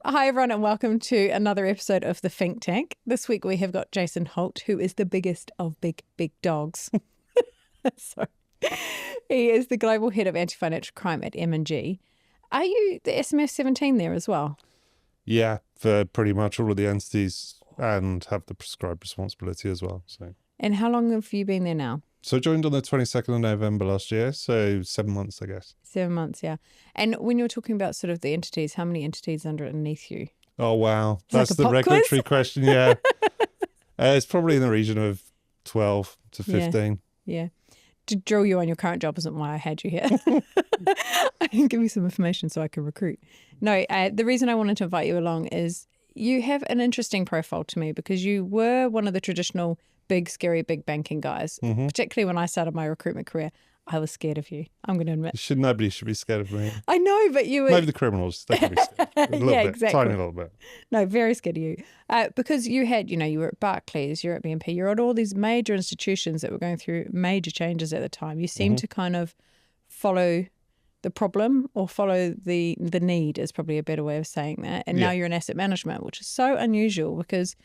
Hi, everyone, and welcome to another episode of the FincTank. This week we have got Jason Holt, who is the biggest of big dogs. So, he is the global head of anti-financial crime at M&G. Are you the SMS 17 there as well? Yeah, for pretty much all of the entities, and have the prescribed responsibility as well. So. And how long have you been there now? So I joined on the 22nd of November last year, so 7 months, I guess. 7 months, yeah. And when you're talking about sort of the entities, how many entities underneath you? Oh, wow. It's That's like the regulatory question, yeah. It's probably in the region of 12 to 15. Yeah. To drill you on your current job isn't why I had you here. I can give you some information so I can recruit. No, the reason I wanted to invite you along is you have an interesting profile to me because you were one of the traditional big, scary, big banking guys. Particularly when I started my recruitment career, I was scared of you. I'm going to admit. Nobody should be scared of me. I know, but you were... Maybe the criminals, they can be scared. A little bit, exactly. tiny little bit. No, very scared of you. Because you had, you were at Barclays, you're at BNP, you're at all these major institutions that were going through major changes at the time. You seem to kind of follow the problem or follow the need is probably a better way of saying that. And now you're in asset management, which is so unusual because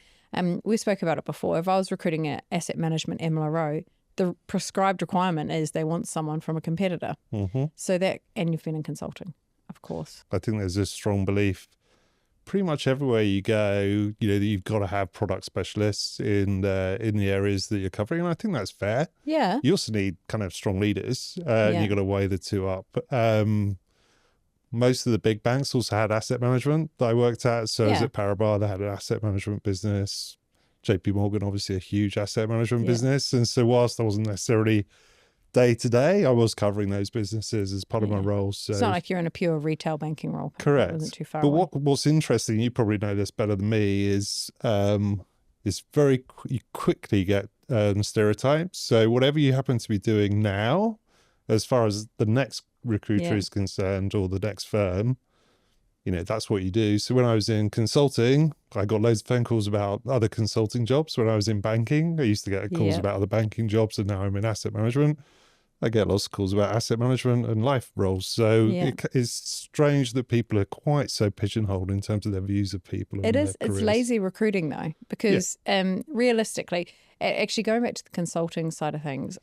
we spoke about it before. If I was recruiting an asset management MLRO, the prescribed requirement is they want someone from a competitor. So that, and you've been in consulting, of course. I think there's a strong belief pretty much everywhere you go, that you've got to have product specialists in the areas that you're covering. And I think that's fair. Yeah. You also need kind of strong leaders, and you've got to weigh the two up. Most of the big banks also had asset management that I worked at. So I was at Paribas, they had an asset management business. JPMorgan, obviously a huge asset management business. And so whilst I wasn't necessarily day to day, I was covering those businesses as part of my role. So it's not like you're in a pure retail banking role. Correct. It wasn't too far but away. what's interesting, you probably know this better than me, is you quickly get stereotypes. So whatever you happen to be doing now, as far as the next recruiter is concerned or the next firm, that's what you do. So when I was in consulting, I got loads of phone calls about other consulting jobs. When I was in banking, I used to get calls about other banking jobs, and now I'm in asset management. I get lots of calls about asset management and life roles. So it's strange that people are quite so pigeonholed in terms of their views of people. It is. It's lazy recruiting though, because realistically, actually going back to the consulting side of things,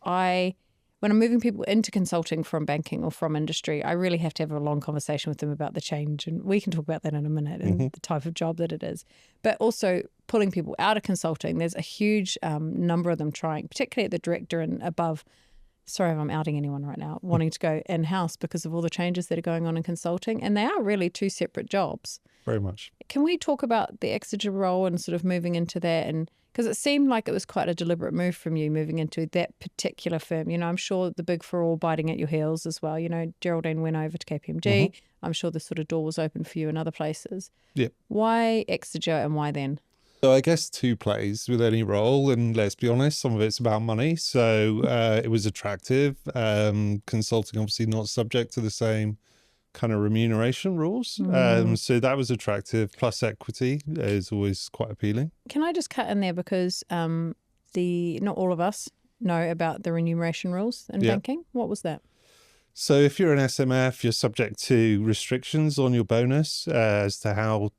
when I'm moving people into consulting from banking or from industry, I really have to have a long conversation with them about the change. And we can talk about that in a minute and the type of job that it is. But also pulling people out of consulting, there's a huge number of them trying, particularly at the director and above. Sorry if I'm outing anyone right now, wanting to go in-house because of all the changes that are going on in consulting. And they are really two separate jobs. Very much. Can we talk about the Exeger role and sort of moving into that? And because it seemed like it was quite a deliberate move from you moving into that particular firm. I'm sure the big four are all biting at your heels as well. Geraldine went over to KPMG. I'm sure the sort of door was open for you in other places. Yeah. Why Exeger and why then? So I guess two plays with any role, and let's be honest, some of it's about money. So it was attractive. Consulting obviously not subject to the same kind of remuneration rules. So that was attractive. Plus equity is always quite appealing. Can I just cut in there because not all of us know about the remuneration rules in banking. What was that? So if you're an SMF, you're subject to restrictions on your bonus as to how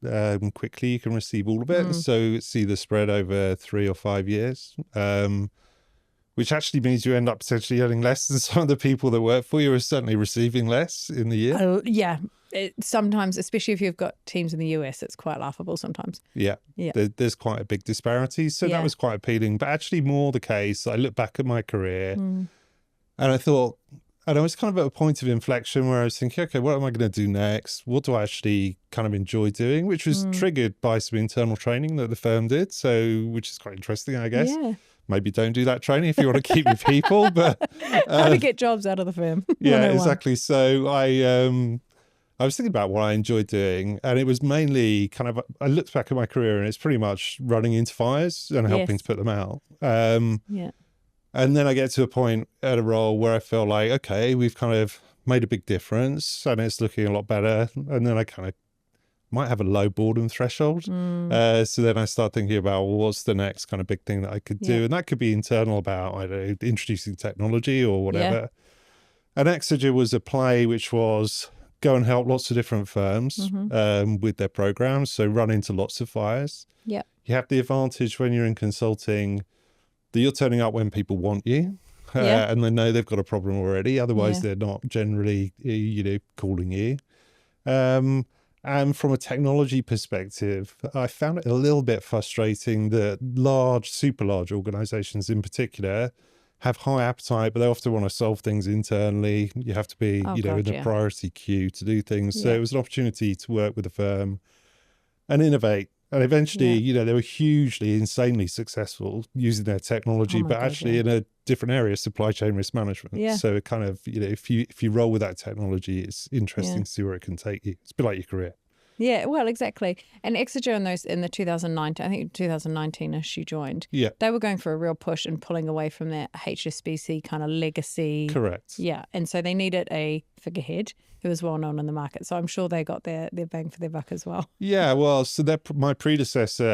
quickly you can receive all of it. So it's either spread over 3 or 5 years, which actually means you end up potentially earning less than some of the people that work for you are certainly receiving less in the year. Yeah. Sometimes, especially if you've got teams in the US, it's quite laughable sometimes. Yeah. There's quite a big disparity. So that was quite appealing. But actually more the case, I look back at my career and I thought, and I was kind of at a point of inflection where I was thinking, okay, what am I going to do next? What do I actually kind of enjoy doing? Which was triggered by some internal training that the firm did. So, which is quite interesting, I guess. Yeah. Maybe don't do that training if you want to keep your people, but how to get jobs out of the firm. Yeah, exactly. So I was thinking about what I enjoyed doing, and it was mainly kind of, I looked back at my career and it's pretty much running into fires and helping to put them out. And then I get to a point at a role where I feel like, okay, we've kind of made a big difference and it's looking a lot better. And then I kind of might have a low boredom threshold. So then I start thinking about, well, what's the next kind of big thing that I could do? And that could be internal about, I don't know, introducing technology or whatever. And Exeger was a play which was go and help lots of different firms with their programs. So run into lots of fires. Yeah. You have the advantage when you're in consulting that you're turning up when people want you. And they know they've got a problem already. Otherwise, they're not generally, calling you. And from a technology perspective, I found it a little bit frustrating that super large organizations in particular have high appetite, but they often want to solve things internally. You have to be, in the priority queue to do things. So it was an opportunity to work with a firm and innovate. And eventually, they were insanely successful using their technology, but actually in a different area, supply chain risk management. Yeah. So it kind of, if you roll with that technology, it's interesting to see where it can take you. It's a bit like your career. Yeah, well, exactly. And Exeger in the 2019, I think 2019-ish you joined. Yeah. They were going for a real push and pulling away from that HSBC kind of legacy. Correct. Yeah. And so they needed a figurehead who was well known in the market. So I'm sure they got their bang for their buck as well. Yeah, well, so my predecessor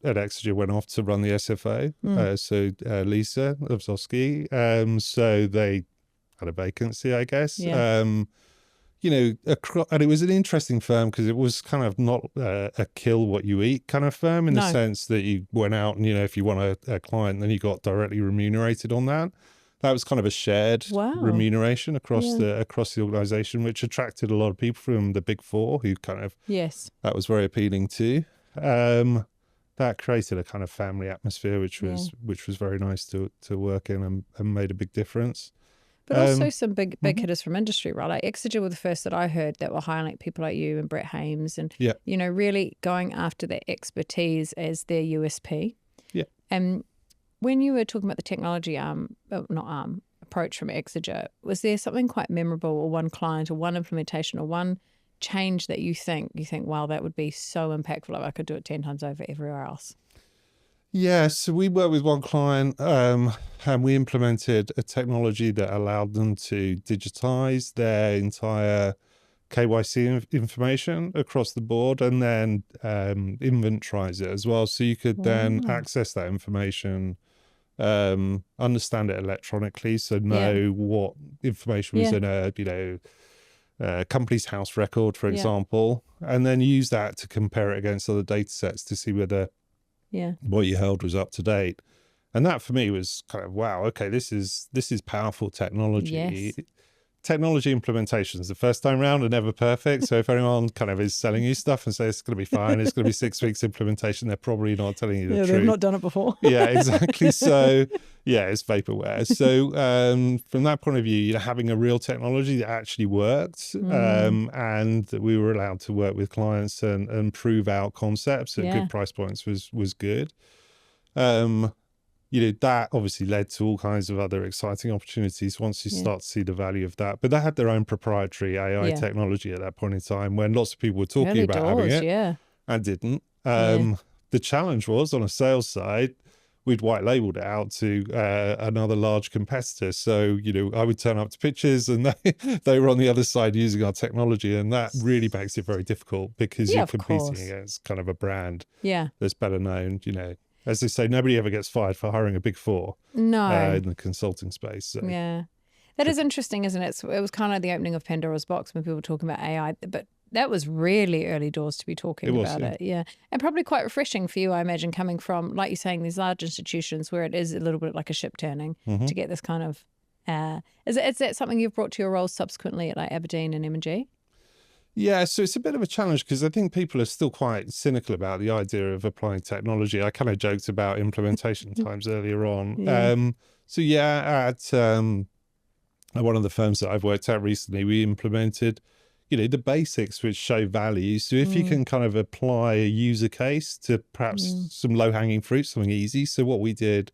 at Exeger went off to run the SFO. Lisa Lovsowski. So they had a vacancy, I guess. Yeah. And it was an interesting firm because it was kind of not a kill what you eat kind of firm in the sense that you went out and, if you want a client, then you got directly remunerated on that. That was kind of a shared remuneration across the organization, which attracted a lot of people from the Big Four who kind of, that was very appealing too. That created a kind of family atmosphere, which was very nice to work in and made a big difference. But also some big hitters from industry, right? Like Exeger were the first that I heard that were highlighting people like you and Brett Hames and, really going after that expertise as their USP. Yeah. And when you were talking about the technology approach from Exeger, was there something quite memorable or one client or one implementation or one change that you think, wow, that would be so impactful, like I could do it 10 times over everywhere else? Yeah, so we worked with one client and we implemented a technology that allowed them to digitize their entire KYC information across the board and then inventorize it as well. So you could then access that information, understand it electronically, so know what information was in a company's house record, for example, and then use that to compare it against other data sets to see whether what you held was up to date. And that for me was kind of, wow, okay, this is powerful technology. Technology implementations the first time round are never perfect. So if anyone kind of is selling you stuff and says it's going to be fine, it's going to be 6 weeks implementation, they're probably not telling you the truth. They've not done it before. Yeah, exactly. So it's vaporware. So from that point of view, having a real technology that actually worked and that we were allowed to work with clients and prove out concepts at good price points was good. That obviously led to all kinds of other exciting opportunities once you start to see the value of that. But they had their own proprietary AI technology at that point in time when lots of people were talking about having it and didn't. The challenge was on a sales side, we'd white labeled it out to another large competitor. So, I would turn up to pitches and they were on the other side using our technology. And that really makes it very difficult because you're competing against kind of a brand that's better known, As they say, nobody ever gets fired for hiring a Big Four in the consulting space. So. Yeah. That is interesting, isn't it? It was kind of the opening of Pandora's box when people were talking about AI, but that was really early doors to be talking about it. Yeah. And probably quite refreshing for you, I imagine, coming from, like you're saying, these large institutions where it is a little bit like a ship turning to get this kind of, is that something you've brought to your role subsequently at like Aberdeen and M&G? Yeah, so it's a bit of a challenge because I think people are still quite cynical about the idea of applying technology. I kind of joked about implementation times earlier on. At one of the firms that I've worked at recently, we implemented, the basics which show value. So if you can kind of apply a user case to perhaps some low-hanging fruit, something easy. So what we did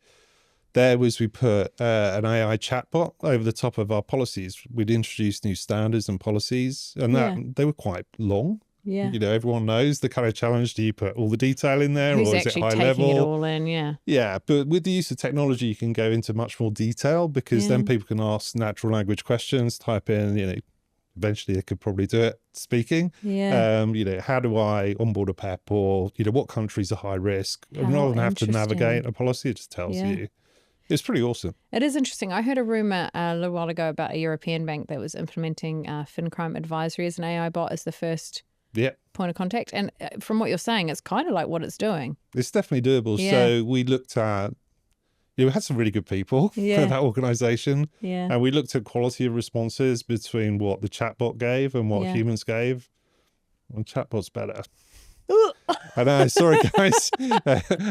there was we put an AI chatbot over the top of our policies. We'd introduced new standards and policies, and they were quite long. Yeah. Everyone knows the kind of challenge. Do you put all the detail in there, Who's or is it high taking level? It all in, Yeah, but with the use of technology, you can go into much more detail because then people can ask natural language questions, type in, eventually they could probably do it speaking. Yeah. How do I onboard a PEP, or, what countries are high risk? And rather than have to navigate a policy, it just tells you. It's pretty awesome. It is interesting. I heard a rumor a little while ago about a European bank that was implementing FinCrime Advisory as an AI bot as the first point of contact. And from what you're saying, it's kind of like what it's doing. It's definitely doable. Yeah. So we looked at, we had some really good people for that organisation. Yeah. And we looked at quality of responses between what the chatbot gave and what humans gave. And chatbot's better. I know, sorry guys.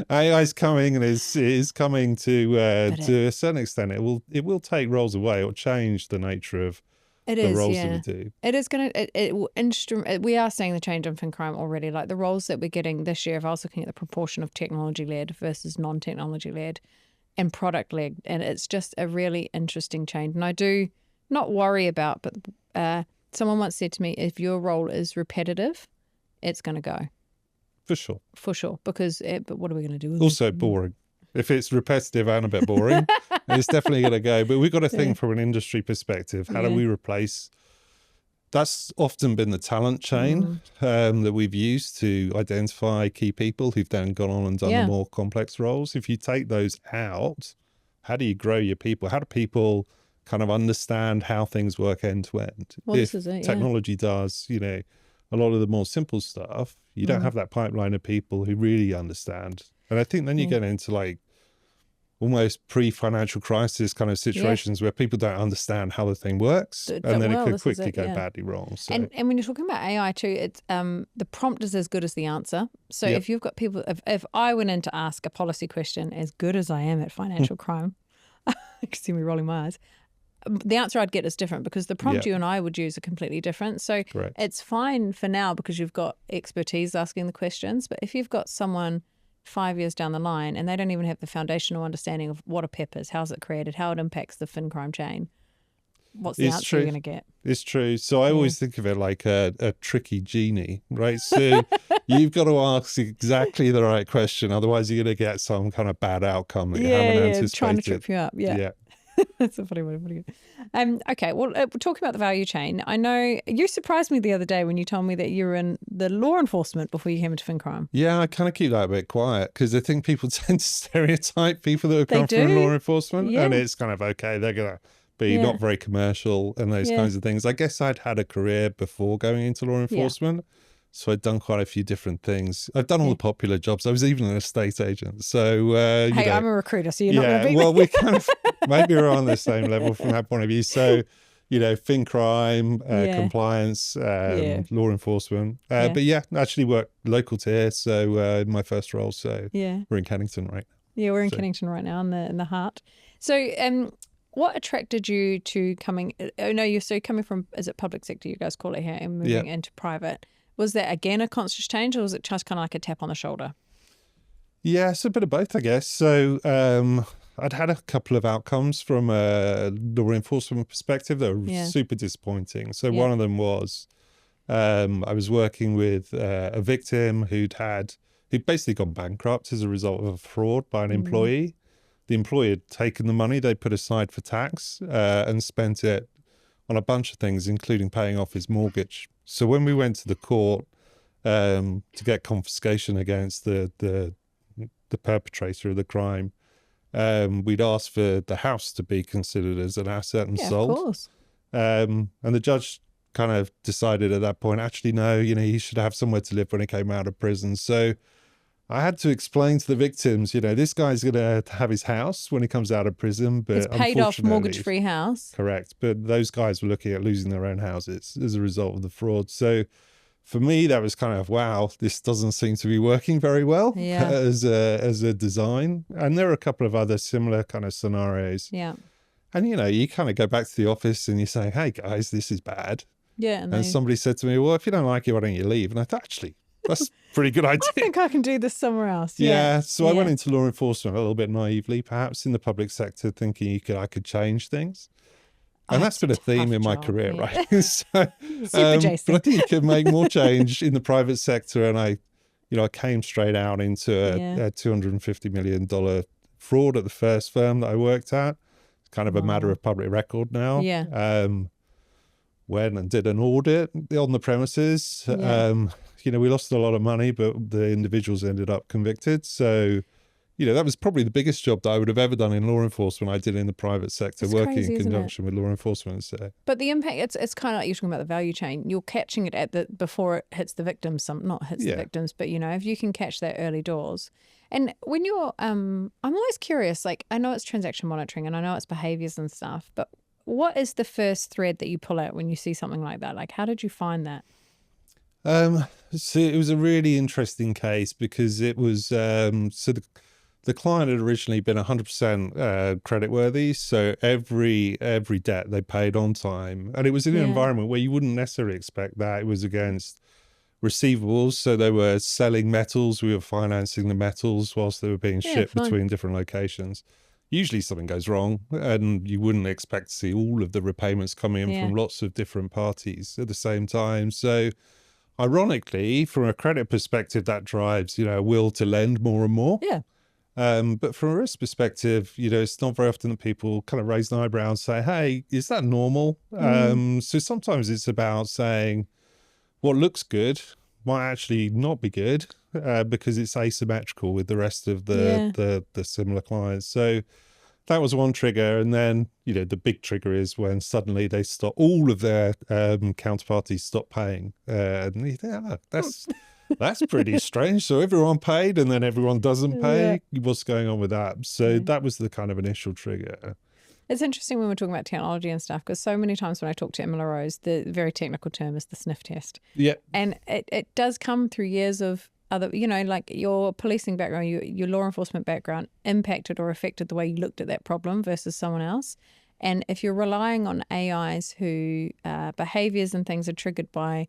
AI is coming, and is coming to a certain extent. It will take roles away or change the nature of the roles that we do. It is going to. We are seeing the change in FinCrime already. Like the roles that we're getting this year, if I was looking at the proportion of technology led versus non-technology led and product led, and it's just a really interesting change. And I do not worry about, but someone once said to me, if your role is repetitive, it's going to go. For sure. Because, but what are we going to do with also boring. If it's repetitive and a bit boring, it's definitely going to go. But we've got to think from an industry perspective. How do we replace? That's often been the talent chain that we've used to identify key people who've then gone on and done the more complex roles. If you take those out, how do you grow your people? How do people kind of understand how things work end to end? Well, this is it, technology does, a lot of the more simple stuff, you don't have that pipeline of people who really understand. And I think then you get into like almost pre-financial crisis kind of situations where people don't understand how the thing works, and then it could quickly go badly wrong. So. And when you're talking about AI too, it's the prompt is as good as the answer. So if you've got people, if I went in to ask a policy question, as good as I am at financial crime, you can see me rolling my eyes, the answer I'd get is different because the prompt you and I would use are completely different. So it's fine for now because you've got expertise asking the questions. But if you've got someone 5 years down the line and they don't even have the foundational understanding of what a PIP is, how's it created, how it impacts the FinCrime chain, what's the answer you're going to get? It's true. So I always think of it like a tricky genie, right? So you've got to ask exactly the right question. Otherwise, you're going to get some kind of bad outcome that you haven't anticipated. Trying to trip you up. Yeah. That's a funny way to put it. Okay, well, talking about the value chain, I know you surprised me the other day when you told me that you were in the law enforcement before you came into FinCrime. Yeah, I kind of keep that a bit quiet because I think people tend to stereotype people that have come from law enforcement, and it's kind of, okay, they're going to be not very commercial and those kinds of things. I guess I'd had a career before going into law enforcement. So I'd done quite a few different things. I've done all the popular jobs. I was even an estate agent. So, hey, I'm a recruiter, so you're not going to be well, we kind of, maybe we're on the same level from that point of view. So, FinCrime, compliance, law enforcement. But actually worked local to here. So my first role. So we're in Kennington right now. Yeah, we're in Kennington right now in the heart. So what attracted you to coming, you're coming from, is it public sector you guys call it here, and moving into private? Was that, again, a conscious change, or was it just kind of like a tap on the shoulder? Yeah, it's a bit of both, I guess. So I'd had a couple of outcomes from a law enforcement perspective that were super disappointing. So one of them was I was working with a victim who'd basically gone bankrupt as a result of a fraud by an employee. The employee had taken the money they put aside for tax and spent it on a bunch of things, including paying off his mortgage. So when we went to the court to get confiscation against the perpetrator of the crime, we'd asked for the house to be considered as an asset and sold. Of course. And the judge kind of decided at that point, actually, no, he should have somewhere to live when he came out of prison. So I had to explain to the victims, this guy's going to have his house when he comes out of prison. But it's paid off, mortgage-free house. Correct. But those guys were looking at losing their own houses as a result of the fraud. So for me, that was kind of, wow, this doesn't seem to be working very well as a design. And there are a couple of other similar kind of scenarios. Yeah. And, you kind of go back to the office and you say, hey, guys, this is bad. Yeah. And somebody said to me, well, if you don't like it, why don't you leave? And I thought, actually, that's a pretty good idea. I think I can do this somewhere else. Yeah. So I went into law enforcement a little bit naively, perhaps in the public sector, thinking I could change things. And that's been a theme in my career, right? So, Super Jason. but I think you can make more change in the private sector. And I came straight out into a $250 million fraud at the first firm that I worked at. It's kind of a matter of public record now. Yeah. Went and did an audit on the premises. We lost a lot of money, but the individuals ended up convicted. So, that was probably the biggest job that I would have ever done in law enforcement. I did in the private sector, It's working crazy, in isn't it? conjunction with law enforcement. So, But the impact, it's kind of like you're talking about the value chain. You're catching it before it hits the victims. The victims, but if you can catch that early doors. And when you're, I'm always curious. Like, I know it's transaction monitoring and I know it's behaviors and stuff, but what is the first thread that you pull out when you see something like that? Like, how did you find that? So it was a really interesting case because it was the client had originally been 100% creditworthy, so every debt they paid on time, and it was in an environment where you wouldn't necessarily expect that. It was against receivables, so they were selling metals. We were financing the metals whilst they were being shipped between different locations. Usually something goes wrong, and you wouldn't expect to see all of the repayments coming in from lots of different parties at the same time. So ironically, from a credit perspective, that drives, a will to lend more and more. Yeah. But from a risk perspective, it's not very often that people kind of raise an eyebrow and say, hey, is that normal? So sometimes it's about saying what looks good might actually not be good because it's asymmetrical with the rest of the similar clients. So that was one trigger. And then, the big trigger is when suddenly they stop, all of their counterparties stop paying. And you think, that's pretty strange. So everyone paid and then everyone doesn't pay. What's going on with that? So that was the kind of initial trigger. It's interesting when we're talking about technology and stuff, because so many times when I talk to MLROs, the very technical term is the sniff test. Yeah. And it does come through years of other, like your policing background, your law enforcement background impacted or affected the way you looked at that problem versus someone else. And if you're relying on AIs who behaviors and things are triggered by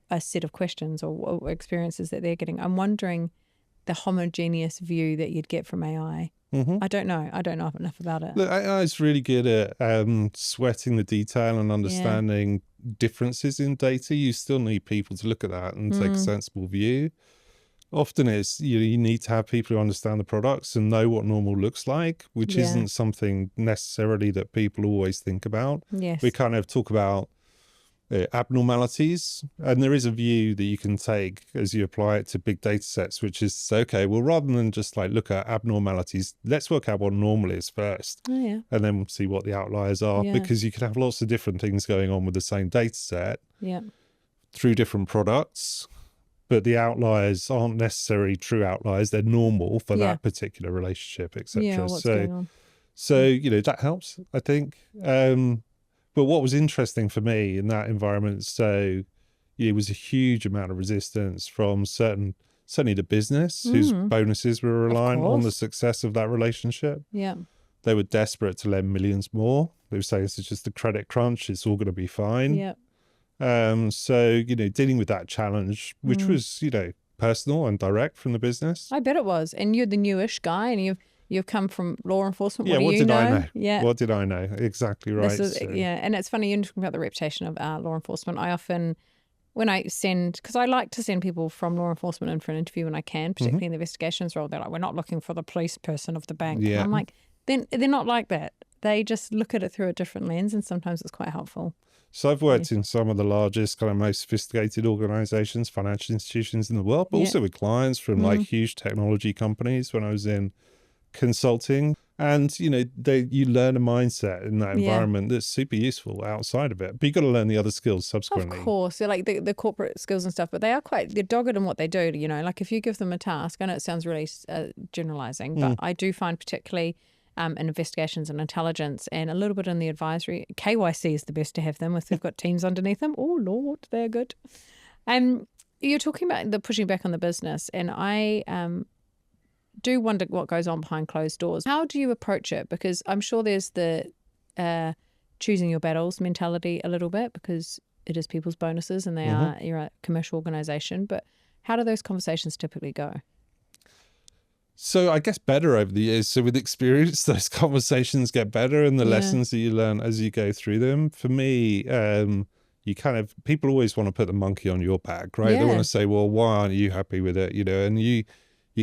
a set of questions or experiences that they're getting, I'm wondering the homogeneous view that you'd get from AI. I don't know enough about it. Look, AI is really good at sweating the detail and understanding differences in data. You still need people to look at that and take a sensible view. Often it's, you need to have people who understand the products and know what normal looks like, which isn't something necessarily that people always think about. Yes. We kind of talk about abnormalities, and there is a view that you can take as you apply it to big data sets, which is, okay, well, rather than just look at abnormalities, let's work out what normal is first, and then see what the outliers are, because you can have lots of different things going on with the same data set through different products, but the outliers aren't necessarily true outliers. They're normal for that particular relationship, etc. So that helps, I think. But what was interesting for me in that environment, it was a huge amount of resistance from certainly the business whose bonuses were relying on the success of that relationship. Yeah. They were desperate to lend millions more. They were saying, it's just a credit crunch. It's all going to be fine. Yeah. So, dealing with that challenge, which was, personal and direct from the business. I bet it was. And you're the newish guy and you've come from law enforcement. What did I know? Yeah. What did I know? Exactly right. And it's funny, you're talking about the reputation of law enforcement. I often, because I like to send people from law enforcement in for an interview when I can, particularly in the investigations role, they're like, we're not looking for the police person of the bank. Yeah. And I'm like, then they're not like that. They just look at it through a different lens, and sometimes it's quite helpful. So I've worked in some of the largest, kind of most sophisticated organizations, financial institutions in the world, but also with clients from huge technology companies when I was in consulting. And, you learn a mindset in that environment that's super useful outside of it. But you've got to learn the other skills subsequently. Of course. They're like the corporate skills and stuff, but they're dogged in what they do. Like if you give them a task, I know it sounds really generalizing, but I do find particularly in investigations and intelligence and a little bit in the advisory, KYC is the best to have them if they've got teams underneath them. Oh, Lord, they're good. You're talking about the pushing back on the business, and I do wonder what goes on behind closed doors. How do you approach it? Because I'm sure there's the choosing your battles mentality a little bit, because it is people's bonuses and you're a commercial organization. But how do those conversations typically go? So I guess better over the years. So with experience, those conversations get better, and the lessons that you learn as you go through them. For me, people always want to put the monkey on your back, right? They want to say, well, why aren't you happy with it? And you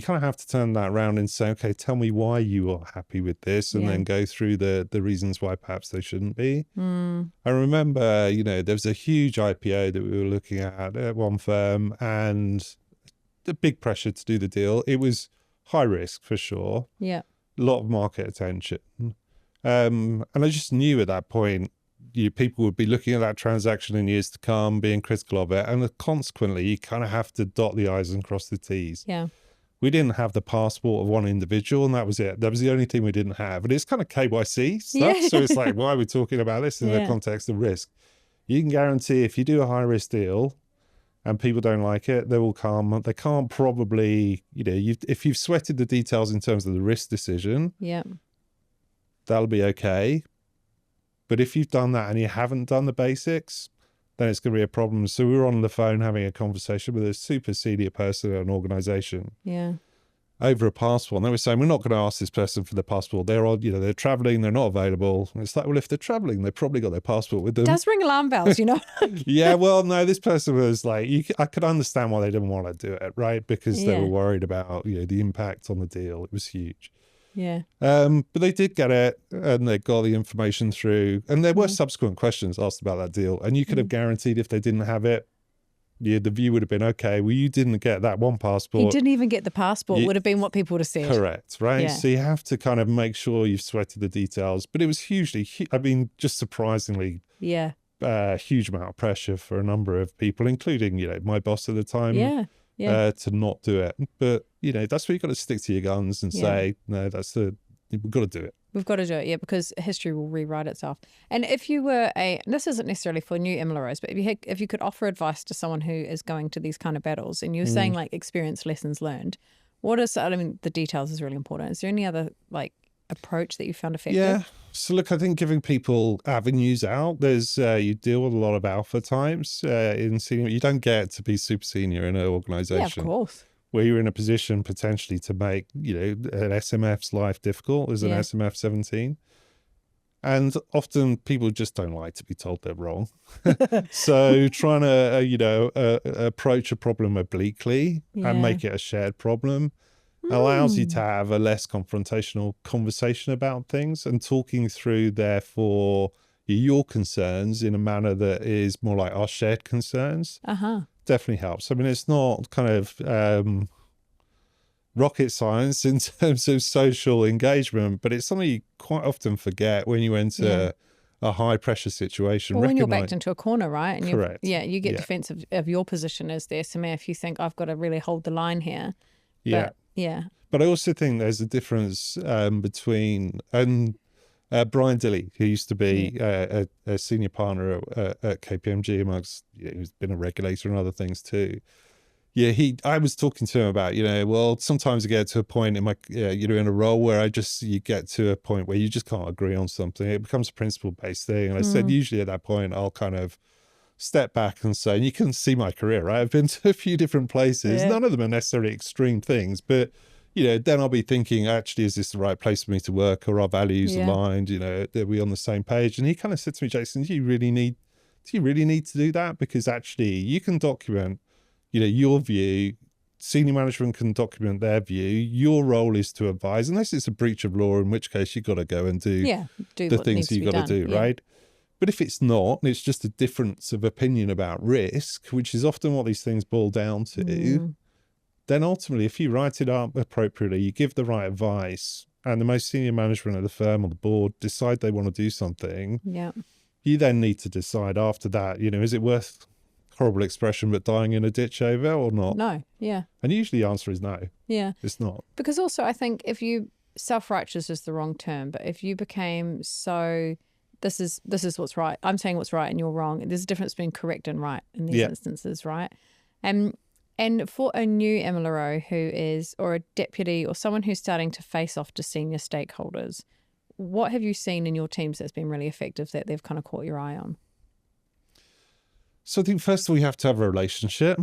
kind of have to turn that around and say, okay, tell me why you are happy with this, and then go through the reasons why perhaps they shouldn't be. I remember, there was a huge IPO that we were looking at one firm, and the big pressure to do the deal. It was high risk for sure. Yeah. A lot of market attention. And I just knew at that point, people would be looking at that transaction in years to come, being critical of it. And consequently, you kind of have to dot the I's and cross the T's. Yeah. We didn't have the passport of one individual, and that was it. That was the only thing we didn't have. And it's kind of KYC stuff. Yeah. So it's like, why are we talking about this in the context of risk? You can guarantee if you do a high risk deal and people don't like it, they will come. They can't probably, if you've sweated the details in terms of the risk decision, that'll be okay. But if you've done that and you haven't done the basics, then it's going to be a problem. So we were on the phone having a conversation with a super senior person at an organization over a passport. And they were saying, we're not going to ask this person for the passport. They're all, they're traveling, they're not available. And it's like, well, if they're traveling, they've probably got their passport with them. Does ring alarm bells, Yeah, well, no, this person was like, I could understand why they didn't want to do it, right? Because they were worried about, the impact on the deal. It was huge. Yeah. But they did get it, and they got the information through, and there were subsequent questions asked about that deal, and you could have guaranteed if they didn't have it, the view would have been, okay, well, you didn't get that one passport. He didn't even get the passport, would have been what people would have said. Correct, right? Yeah. So you have to kind of make sure you've sweated the details. But it was hugely, just surprisingly, huge amount of pressure for a number of people, including, my boss at the time. To not do it. But, that's where you've got to stick to your guns and say, no, we've got to do it. We've got to do it, because history will rewrite itself. And if you were this isn't necessarily for new MLROs, but if you could offer advice to someone who is going to these kind of battles, and you're saying like experience, lessons learned, the details is really important. Is there any other approach that you found effective? Yeah. So look, I think giving people avenues out, there's you deal with a lot of alpha types in senior. You don't get to be super senior in an organization. Yeah, of course. Where you're in a position potentially to make, an SMF's life difficult as an SMF 17. And often people just don't like to be told they're wrong. So trying to, approach a problem obliquely and make it a shared problem allows you to have a less confrontational conversation about things, and talking through, therefore, your concerns in a manner that is more like our shared concerns. Definitely helps. I mean, it's not kind of rocket science in terms of social engagement, but it's something you quite often forget when you enter a high pressure situation. Well, when you're backed into a corner, right? And correct. You get defensive of your position as the SMF. You think, I've got to really hold the line here. But I also think there's a difference between, and Brian Dilley, who used to be a senior partner at KPMG, amongst, who's been a regulator and other things too. I was talking to him about, well, sometimes I get to a point in my, in a role where you get to a point where you just can't agree on something. It becomes a principle-based thing. And I said, usually at that point, I'll kind of step back and say, and you can see my career, right? I've been to a few different places. None of them are necessarily extreme things, but then I'll be thinking, actually, is this the right place for me to work? Are our values aligned? Are we on the same page? And he kind of said to me, Jason, do you really need to do that? Because actually you can document, your view, senior management can document their view. Your role is to advise, unless it's a breach of law, in which case you've got to go and do the things you've got to do, right? But if it's not, and it's just a difference of opinion about risk, which is often what these things boil down to, then ultimately, if you write it up appropriately, you give the right advice, and the most senior management of the firm or the board decide they want to do something, you then need to decide after that, is it worth, horrible expression, but dying in a ditch over or not? No, And usually the answer is no. It's not. Because also I think if you, self-righteous is the wrong term, but if you became so... This is what's right. I'm saying what's right and you're wrong. There's a difference between correct and right in these instances, right? And for a new MLRO who is, or a deputy or someone who's starting to face off to senior stakeholders, what have you seen in your teams that's been really effective that they've kind of caught your eye on? So I think first of all, you have to have a relationship.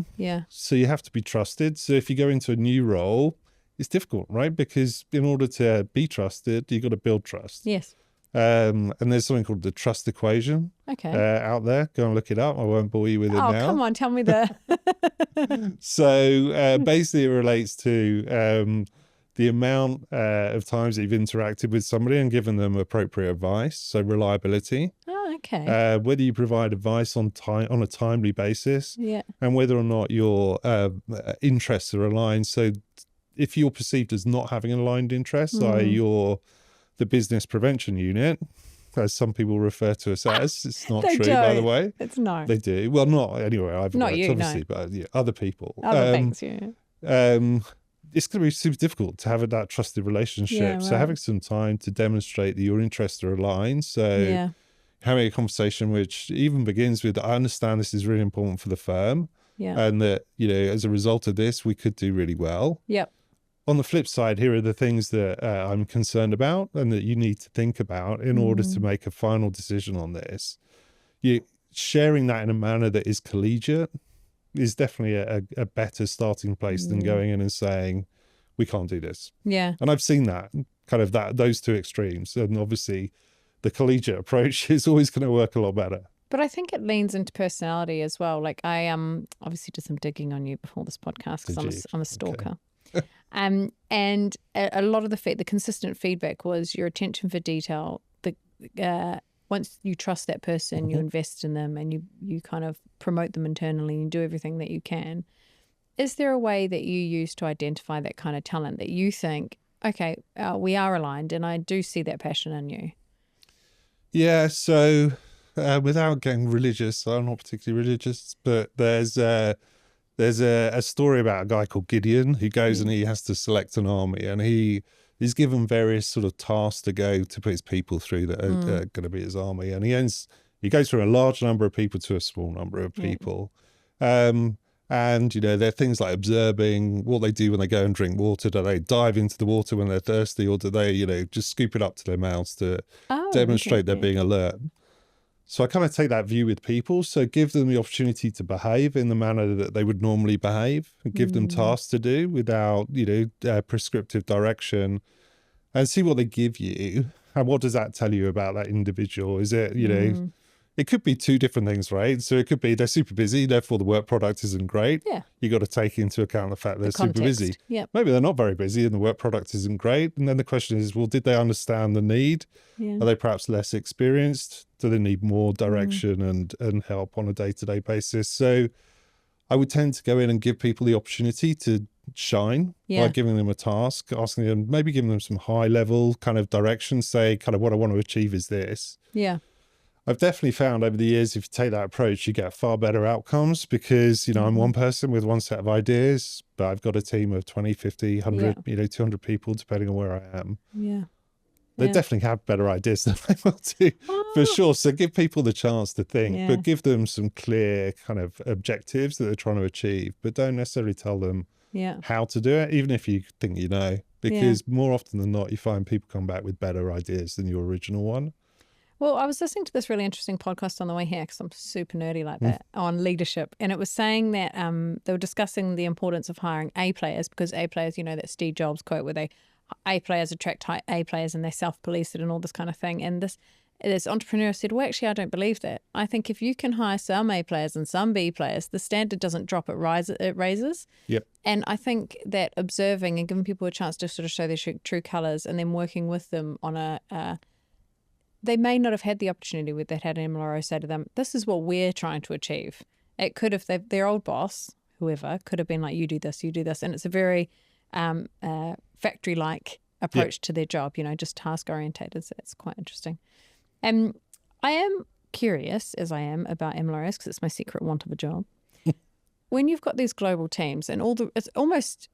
So you have to be trusted. So if you go into a new role, it's difficult, right? Because in order to be trusted, you've got to build trust. And there's something called the trust equation out there. Go and look it up. I won't bore you with it now. Oh, come on. Tell me So basically it relates to the amount of times that you've interacted with somebody and given them appropriate advice. So reliability. Oh, okay. Whether you provide advice on a timely basis and whether or not your interests are aligned. So if you're perceived as not having aligned interests, i.e. you're the business prevention unit, as some people refer to us as, it's not true, by the way. It's no. They do. Well, not anyway, I've not worked, you, obviously, no. but other people. Other things, It's going to be super difficult to have that trusted relationship. Yeah, So right. having some time to demonstrate that your interests are aligned. So having a conversation which even begins with, I understand this is really important for the firm. Yeah. And that, as a result of this, we could do really well. Yep. On the flip side, here are the things that I'm concerned about and that you need to think about in order to make a final decision on this. Sharing that in a manner that is collegiate is definitely a better starting place than going in and saying, we can't do this. Yeah. And I've seen that, those two extremes. And obviously the collegiate approach is always going to work a lot better. But I think it leans into personality as well. Like I obviously did some digging on you before this podcast because I'm a stalker. Okay. And a lot of the consistent feedback was your attention for detail. Once you trust that person, you invest in them and you kind of promote them internally and do everything that you can. Is there a way that you use to identify that kind of talent that you think, okay, we are aligned and I do see that passion in you? Yeah, so without getting religious, I'm not particularly religious, but there's a story about a guy called Gideon who goes and he has to select an army, and he's given various sort of tasks to go to put his people through that are going to be his army, and he goes from a large number of people to a small number of people. And, there are things like observing what they do when they go and drink water. Do they dive into the water when they're thirsty, or do they, just scoop it up to their mouths to demonstrate they're being alert? So I kind of take that view with people. So give them the opportunity to behave in the manner that they would normally behave, and give them tasks to do without, prescriptive direction, and see what they give you. And what does that tell you about that individual? Is it, it could be two different things, right? So it could be they're super busy, therefore the work product isn't great. Yeah. You got to take into account the fact they're super busy. Yep. Maybe they're not very busy and the work product isn't great. And then the question is, well, did they understand the need? Yeah. Are they perhaps less experienced? Do they need more direction and help on a day-to-day basis? So I would tend to go in and give people the opportunity to shine by giving them a task, asking them, maybe giving them some high-level kind of direction, say kind of what I want to achieve is this. Yeah. I've definitely found over the years, if you take that approach, you get far better outcomes because, I'm one person with one set of ideas, but I've got a team of 20, 50, 100, 200 people, depending on where I am. Yeah. They definitely have better ideas than I will do, for sure. So give people the chance to think, but give them some clear kind of objectives that they're trying to achieve, but don't necessarily tell them how to do it, even if you think because more often than not, you find people come back with better ideas than your original one. Well, I was listening to this really interesting podcast on the way here because I'm super nerdy like that on leadership. And it was saying that they were discussing the importance of hiring A players because A players, that Steve Jobs quote where A players attract A players and they self-police it and all this kind of thing. And this entrepreneur said, well, actually, I don't believe that. I think if you can hire some A players and some B players, the standard doesn't drop, it raises. Yep. And I think that observing and giving people a chance to sort of show their true colours and then working with them on they may not have had the opportunity with that had an MLRO say to them, this is what we're trying to achieve. It could have, their old boss, whoever, could have been like, you do this. And it's a very factory-like approach to their job, just task-orientated. So it's quite interesting. I am curious, as I am, about MLROs because it's my secret want of a job. When you've got these global teams and it's almost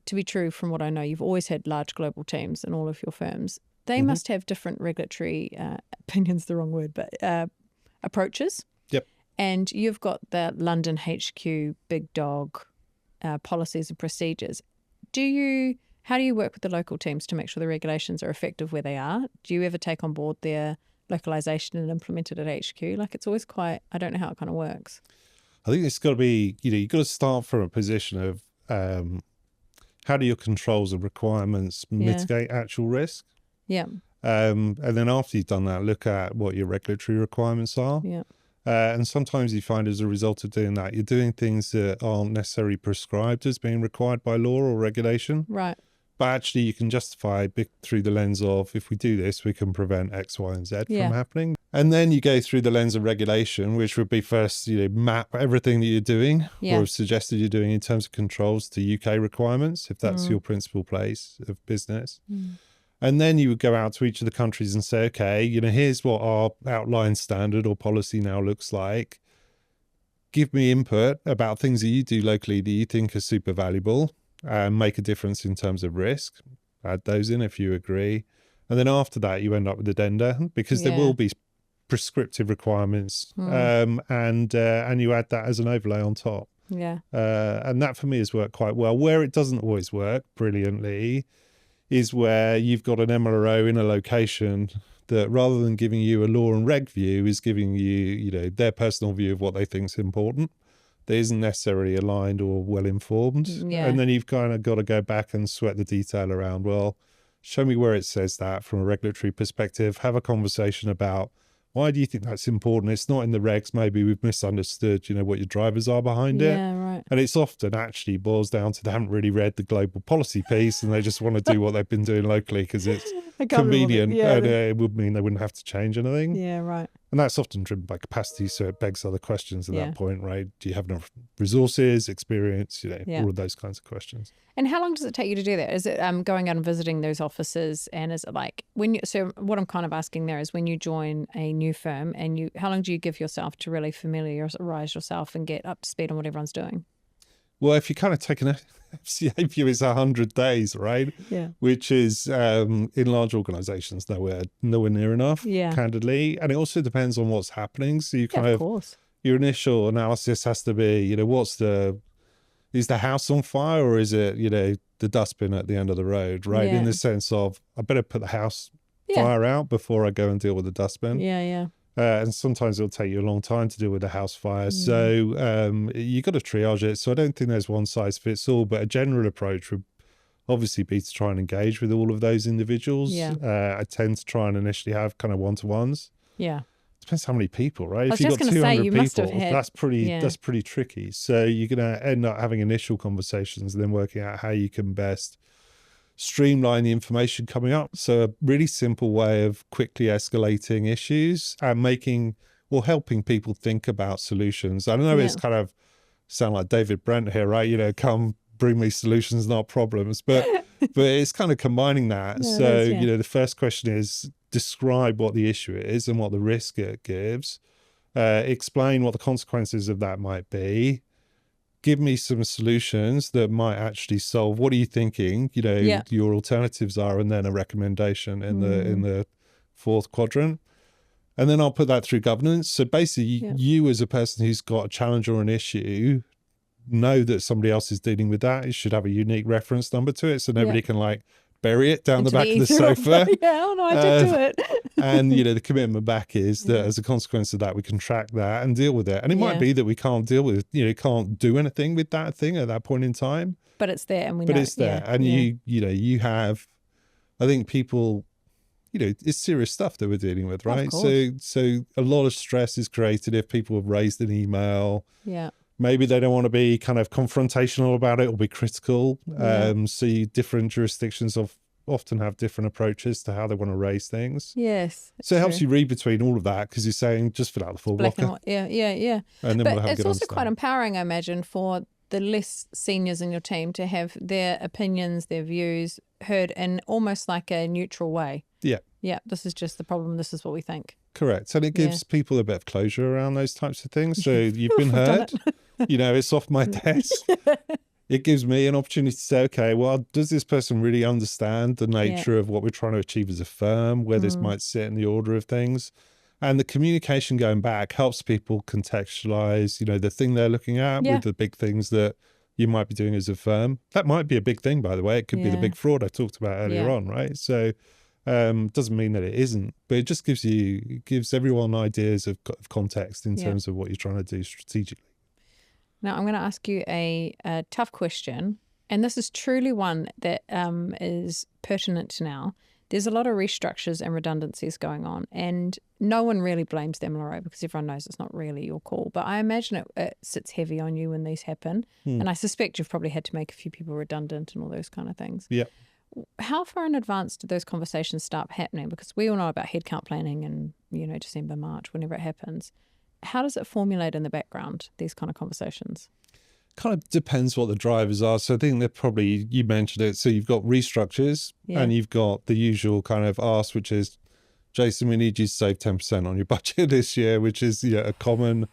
to be true from what I know, you've always had large global teams in all of your firms. They must have different regulatory opinions, the wrong word, but approaches. Yep. And you've got the London HQ, big dog policies and procedures. How do you work with the local teams to make sure the regulations are effective where they are? Do you ever take on board their localization and implement it at HQ? Like it's always I don't know how it kind of works. I think it's got to be, you've got to start from a position of how do your controls and requirements mitigate actual risk? Yeah. And then after you've done that, look at what your regulatory requirements are. Yeah. And sometimes you find as a result of doing that, you're doing things that aren't necessarily prescribed as being required by law or regulation. Right. But actually you can justify through the lens of, if we do this, we can prevent X, Y, and Z from happening. And then you go through the lens of regulation, which would be first, map everything that you're doing or have suggested you're doing in terms of controls to UK requirements, if that's your principal place of business. And then you would go out to each of the countries and say, okay, here's what our outline standard or policy now looks like. Give me input about things that you do locally that you think are super valuable and make a difference in terms of risk. Add those in if you agree. And then after that, you end up with addenda, because there will be prescriptive requirements, and you add that as an overlay on top. And that for me has worked quite well. Where it doesn't always work brilliantly is where you've got an MLRO in a location that, rather than giving you a law and reg view, is giving you, their personal view of what they think is important. That isn't necessarily aligned or well informed. And then you've kind of got to go back and sweat the detail around, well, show me where it says that from a regulatory perspective. Have a conversation about, why do you think that's important? It's not in the regs. Maybe we've misunderstood, what your drivers are behind it. Right. And it's often actually boils down to they haven't really read the global policy piece and they just want to do what they've been doing locally because it's convenient, and it would mean they wouldn't have to change anything. Right. And that's often driven by capacity, so it begs other questions at that point, right? Do you have enough resources, experience, all of those kinds of questions. And how long does it take you to do that? Is it going out and visiting those offices? And is it like so what I'm kind of asking there is, when you join a new firm, and how long do you give yourself to really familiarize yourself and get up to speed on what everyone's doing? Well, if you kind of take an FCA view, it's 100 days, right? Yeah. Which is, in large organizations, nowhere near enough, candidly. And it also depends on what's happening. So you kind of your initial analysis has to be, is the house on fire, or is it, the dustbin at the end of the road, right? In the sense of, I better put the house fire out before I go and deal with the dustbin. And sometimes it'll take you a long time to deal with a house fire. So you got to triage it. So I don't think there's one size fits all, but a general approach would obviously be to try and engage with all of those individuals. I tend to try and initially have kind of one-to-ones. Depends how many people, right? If you've got 200 people, that's pretty tricky. So you're going to end up having initial conversations and then working out how you can best streamline the information coming up. So a really simple way of quickly escalating issues and helping people think about solutions. I know it's kind of sound like David Brent here, right? Come bring me solutions, not problems, but it's kind of combining that. The first question is, describe what the issue is and what the risk it gives. Explain what the consequences of that might be. Give me some solutions that might actually solve. What are you thinking? Your alternatives are, and then a recommendation in the fourth quadrant. And then I'll put that through governance. So basically, you as a person who's got a challenge or an issue, know that somebody else is dealing with that. It should have a unique reference number to it, so nobody can bury it down the back of the sofa. I did do it. And the commitment back is that as a consequence of that, we can track that and deal with it. And it might be that we can't deal with, can't do anything with that thing at that point in time. But it's there, and we know. But it's there, and you have. I think people, it's serious stuff that we're dealing with, right? So a lot of stress is created if people have raised an email. Maybe they don't want to be kind of confrontational about it or be critical. So different jurisdictions often have different approaches to how they want to raise things. So it helps you read between all of that, because you're saying, just fill out the full blocker. And then we'll have it's also quite empowering, I imagine, for the less seniors in your team to have their opinions, their views heard in almost like a neutral way. This is just the problem. This is what we think. Correct. And it gives people a bit of closure around those types of things. So you've been heard. It's off my desk. It gives me an opportunity to say, okay, well, does this person really understand the nature of what we're trying to achieve as a firm, where this might sit in the order of things? And the communication going back helps people contextualize, the thing they're looking at with the big things that you might be doing as a firm. That might be a big thing, by the way. It could be the big fraud I talked about earlier on, right? So doesn't mean that it isn't, but it just gives everyone ideas of context in terms of what you're trying to do strategically. Now, I'm going to ask you a tough question, and this is truly one that is pertinent to now. There's a lot of restructures and redundancies going on, and no one really blames the MLRO because everyone knows it's not really your call. But I imagine it sits heavy on you when these happen, and I suspect you've probably had to make a few people redundant and all those kind of things. How far in advance do those conversations start happening? Because we all know about headcount planning and, December, March, whenever it happens. How does it formulate in the background, these kind of conversations? Kind of depends what the drivers are. So I think that probably, you mentioned it, so you've got restructures and you've got the usual kind of ask, which is, Jason, we need you to save 10% on your budget this year, which is a common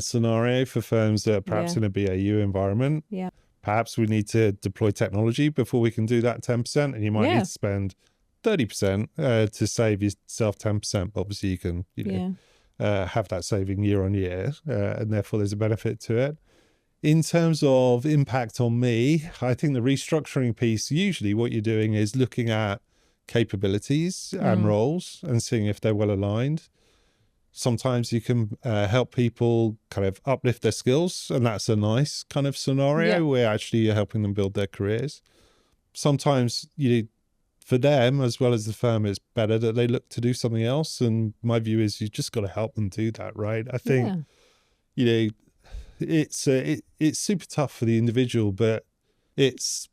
scenario for firms that are perhaps in a BAU environment. Yeah. Perhaps we need to deploy technology before we can do that 10%, and you might need to spend 30% to save yourself 10%. But obviously you can have that saving year on year, and therefore there's a benefit to it. In terms of impact on me, I think the restructuring piece, usually what you're doing is looking at capabilities and roles and seeing if they're well aligned. Sometimes you can help people kind of uplift their skills, and that's a nice kind of scenario where actually you're helping them build their careers. Sometimes for them as well as the firm, it's better that they look to do something else. And my view is you just got to help them do that, right? I think it's super tough for the individual, but it's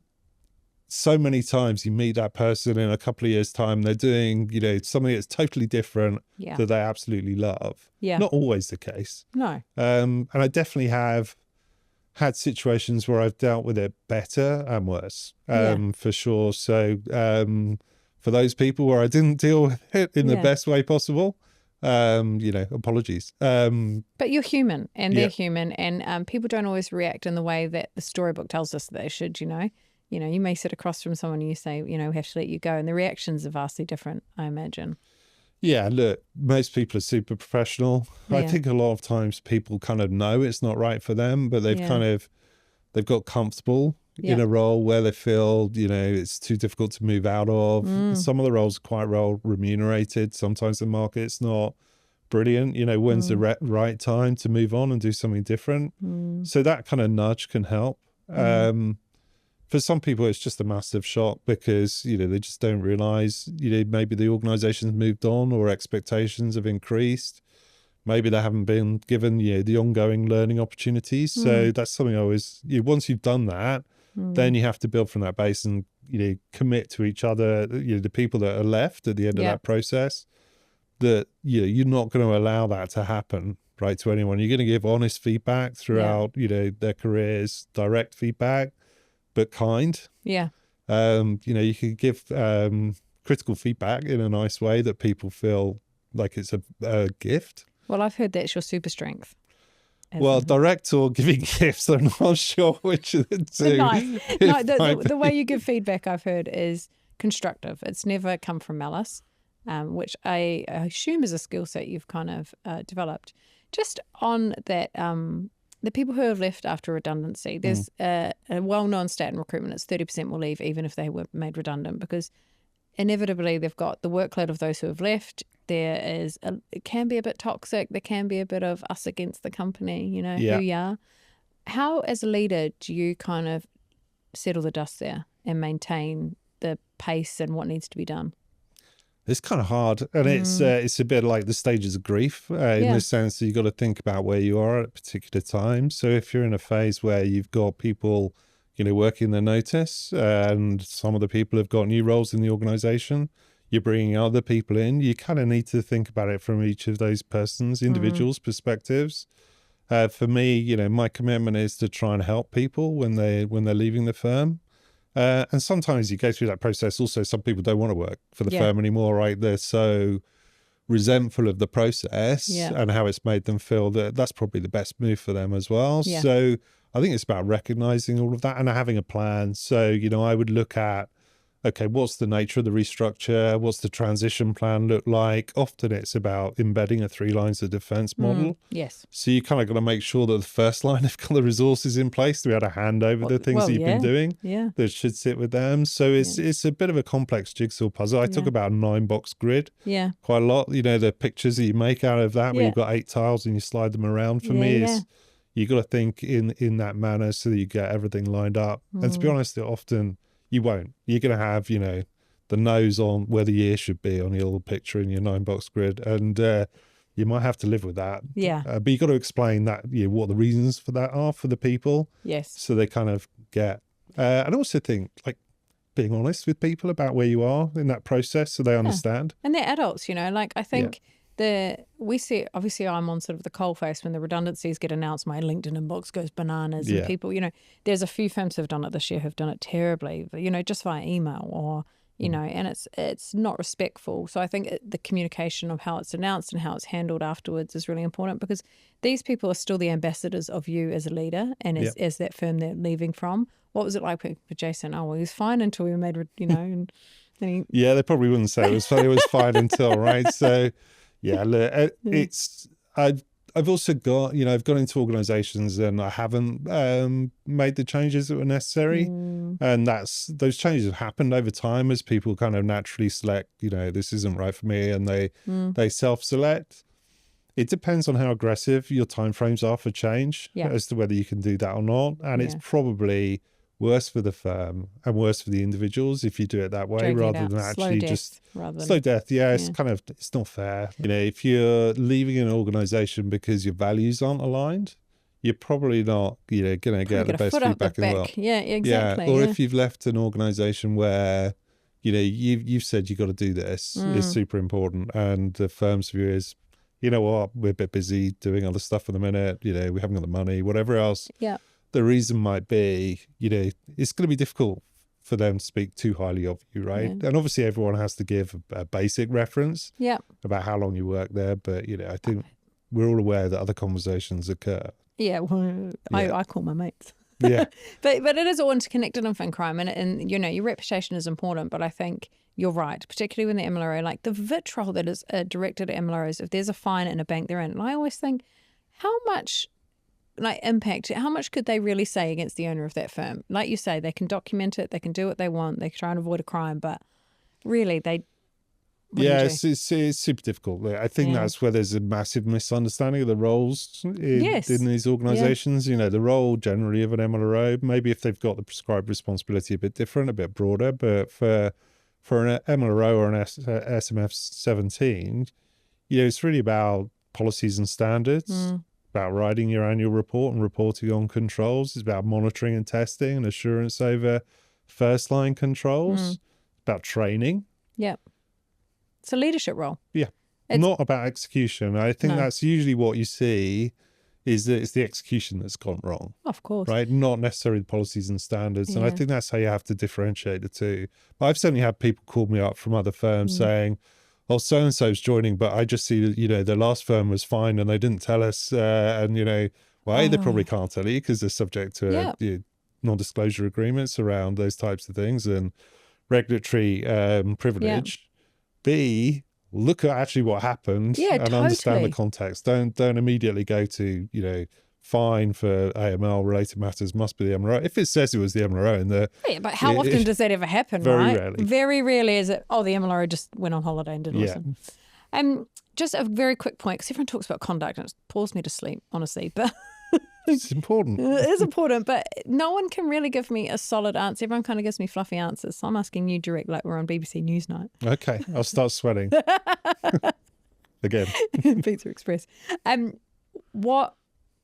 so many times you meet that person in a couple of years' time, they're doing, something that's totally different that they absolutely love. Yeah. Not always the case. No. And I definitely have had situations where I've dealt with it better and worse, for sure. So for those people where I didn't deal with it in the best way possible, apologies. But you're human and they're human, and people don't always react in the way that the storybook tells us that they should, you may sit across from someone and you say, we have to let you go. And the reactions are vastly different, I imagine. Yeah, look, most people are super professional. Yeah. I think a lot of times people kind of know it's not right for them, but they've they've got comfortable in a role where they feel, it's too difficult to move out of. Some of the roles are quite well remunerated. Sometimes the market's not brilliant. When's the right time to move on and do something different? So that kind of nudge can help. For some people, it's just a massive shock because, they just don't realize, maybe the organization's moved on or expectations have increased. Maybe they haven't been given, the ongoing learning opportunities. So that's something I always, once you've done that, then you have to build from that base and, commit to each other, the people that are left at the end of that process, that, you're not going to allow that to happen, right, to anyone. You're going to give honest feedback throughout, their careers, direct feedback, but kind. Yeah. You can give critical feedback in a nice way that people feel like it's a gift. Well, I've heard that's your super strength. Well, direct or giving gifts, I'm not sure which of the two. The way you give feedback, I've heard, is constructive. It's never come from malice, which I assume is a skill set you've kind of developed. Just on that, the people who have left after redundancy, there's a well-known stat in recruitment, it's 30% will leave even if they were made redundant, because inevitably they've got the workload of those who have left. It can be a bit toxic. There can be a bit of us against the company, who you are. How, as a leader, do you kind of settle the dust there and maintain the pace and what needs to be done? It's kind of hard, and it's a bit like the stages of grief in the sense that you've got to think about where you are at a particular time. So if you're in a phase where you've got people, working their notice, and some of the people have got new roles in the organization, you're bringing other people in, you kind of need to think about it from each of those individuals' perspectives. For me, my commitment is to try and help people when they're leaving the firm. And sometimes you go through that process. Also, some people don't want to work for the firm anymore, right? They're so resentful of the process and how it's made them feel that that's probably the best move for them as well. Yeah. So I think it's about recognizing all of that and having a plan. So, I would look at, okay, what's the nature of the restructure? What's the transition plan look like? Often it's about embedding a 3 lines of defense model. Yes. So you kind of got to make sure that the first line have got the resources in place to be able to hand over the things that you've been doing that should sit with them. So it's a bit of a complex jigsaw puzzle. I talk about a 9-box grid quite a lot. The pictures that you make out of that, where you've got 8 tiles and you slide them around, for me is you got to think in that manner so that you get everything lined up. And to be honest, often you won't. You're going to have, the nose on where the ear should be on your little picture in your 9-box grid. And you might have to live with that. Yeah. But you got to explain that, what the reasons for that are for the people. Yes. So they kind of get, and I also think being honest with people about where you are in that process so they understand. And they're adults, I think we see, obviously I'm on sort of the coalface when the redundancies get announced, my LinkedIn inbox goes bananas and people, there's a few firms who've done it this year who've done it terribly, just via email or, and it's not respectful. So I think the communication of how it's announced and how it's handled afterwards is really important, because these people are still the ambassadors of you as a leader and as that firm they're leaving from. What was it like for Jason? Oh, well, he was fine until we made, and then he... Yeah, they probably wouldn't say it was fine until, right? So, yeah, look, I've also got, I've gone into organizations and I haven't made the changes that were necessary. And those changes have happened over time as people kind of naturally select, this isn't right for me, and they self-select. It depends on how aggressive your timeframes are for change as to whether you can do that or not. And it's probably worse for the firm and worse for the individuals if you do it that way, rather than actually just slow death. Yeah, it's kind of, it's not fair. If you're leaving an organization because your values aren't aligned, you're probably not, going to get the best feedback in the world. Yeah, exactly. Yeah. Or if you've left an organization where, you've said you got to do this, it's super important, and the firm's view is, you know what, we're a bit busy doing other stuff for the minute, we haven't got the money, whatever else. Yeah. The reason might be, it's going to be difficult for them to speak too highly of you, right? Yeah. And obviously everyone has to give a basic reference about how long you work there. But, I think we're all aware that other conversations occur. Yeah, well, I call my mates. Yeah. but it is all interconnected in fin crime, and your reputation is important, but I think you're right, particularly when the MLRO, like the vitriol that is directed at MLROs, if there's a fine in a bank they're in. And I always think, how much impact, how much could they really say against the owner of that firm? Like you say, they can document it, they can do what they want, they can try and avoid a crime, but really it's super difficult. I think that's where there's a massive misunderstanding of the roles in these organizations. The role generally of an MLRO, maybe if they've got the prescribed responsibility a bit different, a bit broader, but for an MLRO or an SMF 17, it's really about policies and standards. About writing your annual report and reporting on controls. It's about monitoring and testing and assurance over first line controls. It's about training. Yeah. It's a leadership role. Yeah. It's not about execution. I think that's usually what you see, is that it's the execution that's gone wrong. Of course. Right? Not necessarily the policies and standards. And I think that's how you have to differentiate the two. But I've certainly had people call me up from other firms saying, oh, so-and-so's joining, but I just see that, the last firm was fine and they didn't tell us. And, they probably can't tell you because they're subject to non-disclosure agreements around those types of things and regulatory privilege. B, look at actually what happened and understand the context. Don't immediately go to, fine for AML related matters must be the MLRO. If it says it was the MLRO in there. Yeah, but how often does that ever happen, very rarely. Very rarely is it, the MLRO just went on holiday and did awesome. Just a very quick point, because everyone talks about conduct and it pulls me to sleep, honestly. But it's important. It is important, but no one can really give me a solid answer. Everyone kind of gives me fluffy answers. So I'm asking you direct, like we're on BBC Newsnight. Okay, I'll start sweating. Again. Pizza Express. What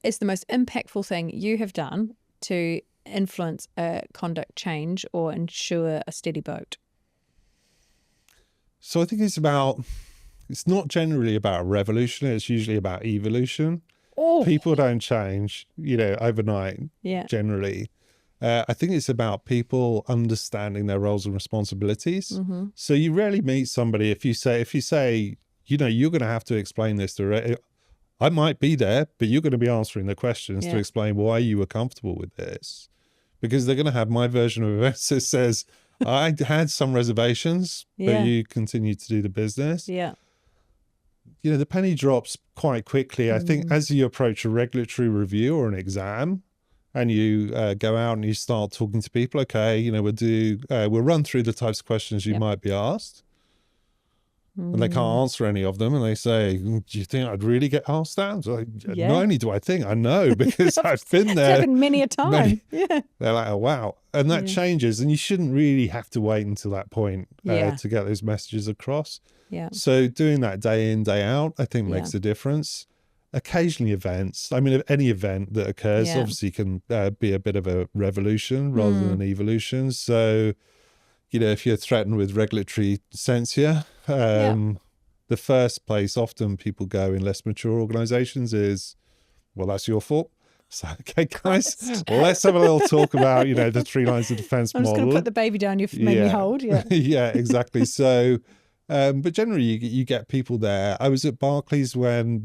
is the most impactful thing you have done to influence a conduct change or ensure a steady boat? So I think it's not generally about revolution. It's usually about evolution. Oh. People don't change, overnight, generally. I think it's about people understanding their roles and responsibilities. So you rarely meet somebody if you say, you're going to have to explain this to I might be there, but you're going to be answering the questions to explain why you were comfortable with this. Because they're going to have my version of events that says, I had some reservations, but you continue to do the business. Yeah. The penny drops quite quickly. I think as you approach a regulatory review or an exam and you go out and you start talking to people, okay, we'll run through the types of questions you might be asked. And they can't answer any of them. And they say, do you think I'd really get asked that? It's like, not only do I think, I know, because I've been there. It's happened many a time. They're like, oh, wow. And that changes. And you shouldn't really have to wait until that point to get those messages across. Yeah. So doing that day in, day out, I think makes a difference. Occasionally events, any event that occurs obviously can be a bit of a revolution rather than an evolution. So, if you're threatened with regulatory censure, then the first place often people go in less mature organizations is, well, that's your fault. So, okay, guys, let's have a little talk about, the 3 lines of defense model. I'm just going to put the baby down you've made me hold. Yeah. Yeah, exactly. So, but generally you get people there. I was at Barclays when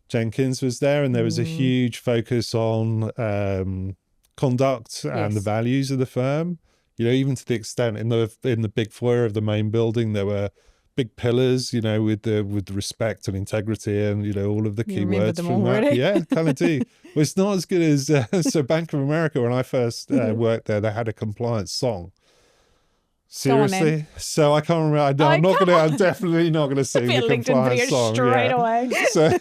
Jenkins was there, and there was a huge focus on conduct and the values of the firm. Even to the extent in the big foyer of the main building, there were big pillars, with the respect and integrity and, all of the key words from that. Already? Yeah, kind of do. Well, it's not as good as, so Bank of America, when I first worked there, they had a compliance song. Seriously? So I can't remember. I'm definitely not going to sing the compliance song. Straight away. So,